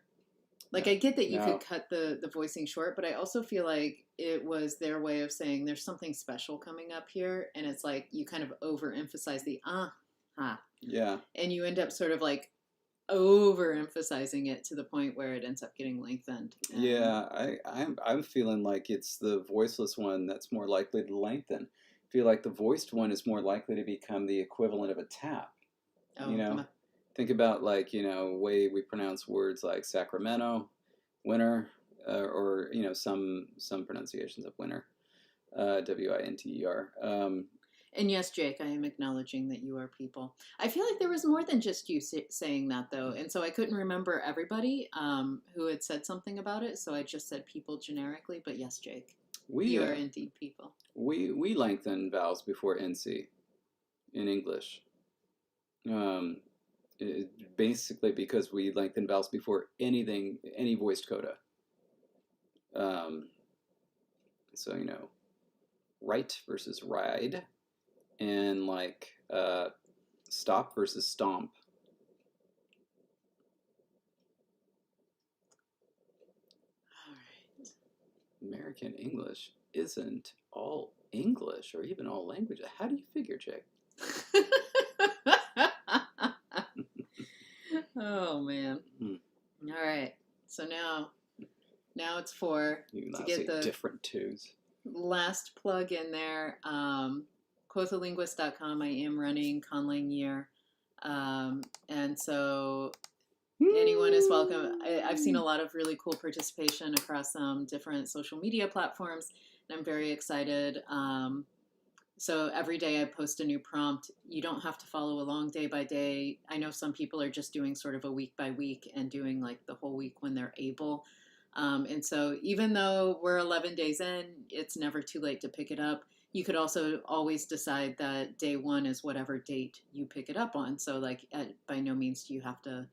Like, I get that you could cut the voicing short, but I also feel like it was their way of saying there's something special coming up here, and it's like you kind of overemphasize the Yeah. And you end up sort of like overemphasizing it to the point where it ends up getting lengthened. Yeah, I'm feeling like it's the voiceless one that's more likely to lengthen. I feel like the voiced one is more likely to become the equivalent of a tap. Think about, like, way we pronounce words like Sacramento, winter, or some pronunciations of winter, winter. And yes, Jake, I am acknowledging that you are people. I feel like there was more than just you saying that, though, and so I couldn't remember everybody who had said something about it, so I just said people generically. But yes, Jake, you are indeed people. We lengthen vowels before NC in English. Basically because we lengthen vowels before any voiced coda. So, right versus ride, and like stop versus stomp. All right. American English isn't all English or even all languages. How do you figure, Jake? Oh, man. All right. So now it's 4 to get the different twos. Last plug in there. Quothalinguist.com. I am running Conlang Year. And so anyone is welcome. I've seen a lot of really cool participation across different social media platforms, and I'm very excited. So every day I post a new prompt. You don't have to follow along day by day. I know some people are just doing sort of a week by week and doing like the whole week when they're able. And so even though we're 11 days in, it's never too late to pick it up. You could also always decide that day one is whatever date you pick it up on. So, like, by no means do you have to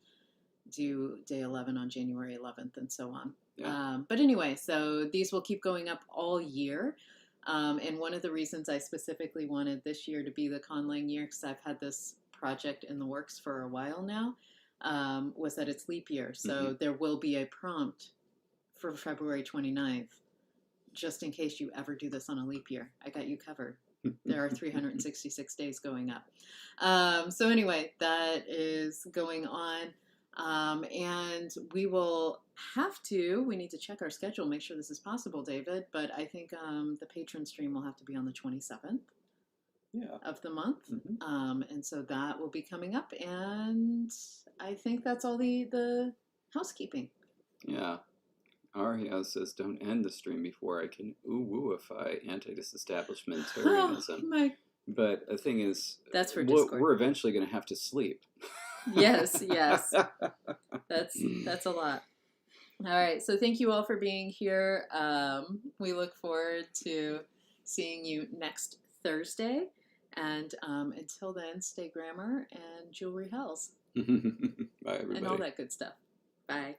do day 11 on January 11th and so on. Yeah. But anyway, so these will keep going up all year. And one of the reasons I specifically wanted this year to be the Conlang year, because I've had this project in the works for a while now, was that it's leap year. So there will be a prompt for February 29th, just in case you ever do this on a leap year. I got you covered. There are 366 days going up. So anyway, that is going on. And we need to check our schedule, make sure this is possible, David, but I think the patron stream will have to be on the 27th of the month. And so that will be coming up, and I think that's all the housekeeping. Yeah. Ariel says, don't end the stream before I can ooh-wooify anti-disestablishmentarianism. But the thing is, that's for Discord. We're eventually going to have to sleep. Yes. That's a lot. All right. So thank you all for being here. We look forward to seeing you next Thursday. And until then, stay grammar and jewelry hells. Bye, everybody. And all that good stuff. Bye.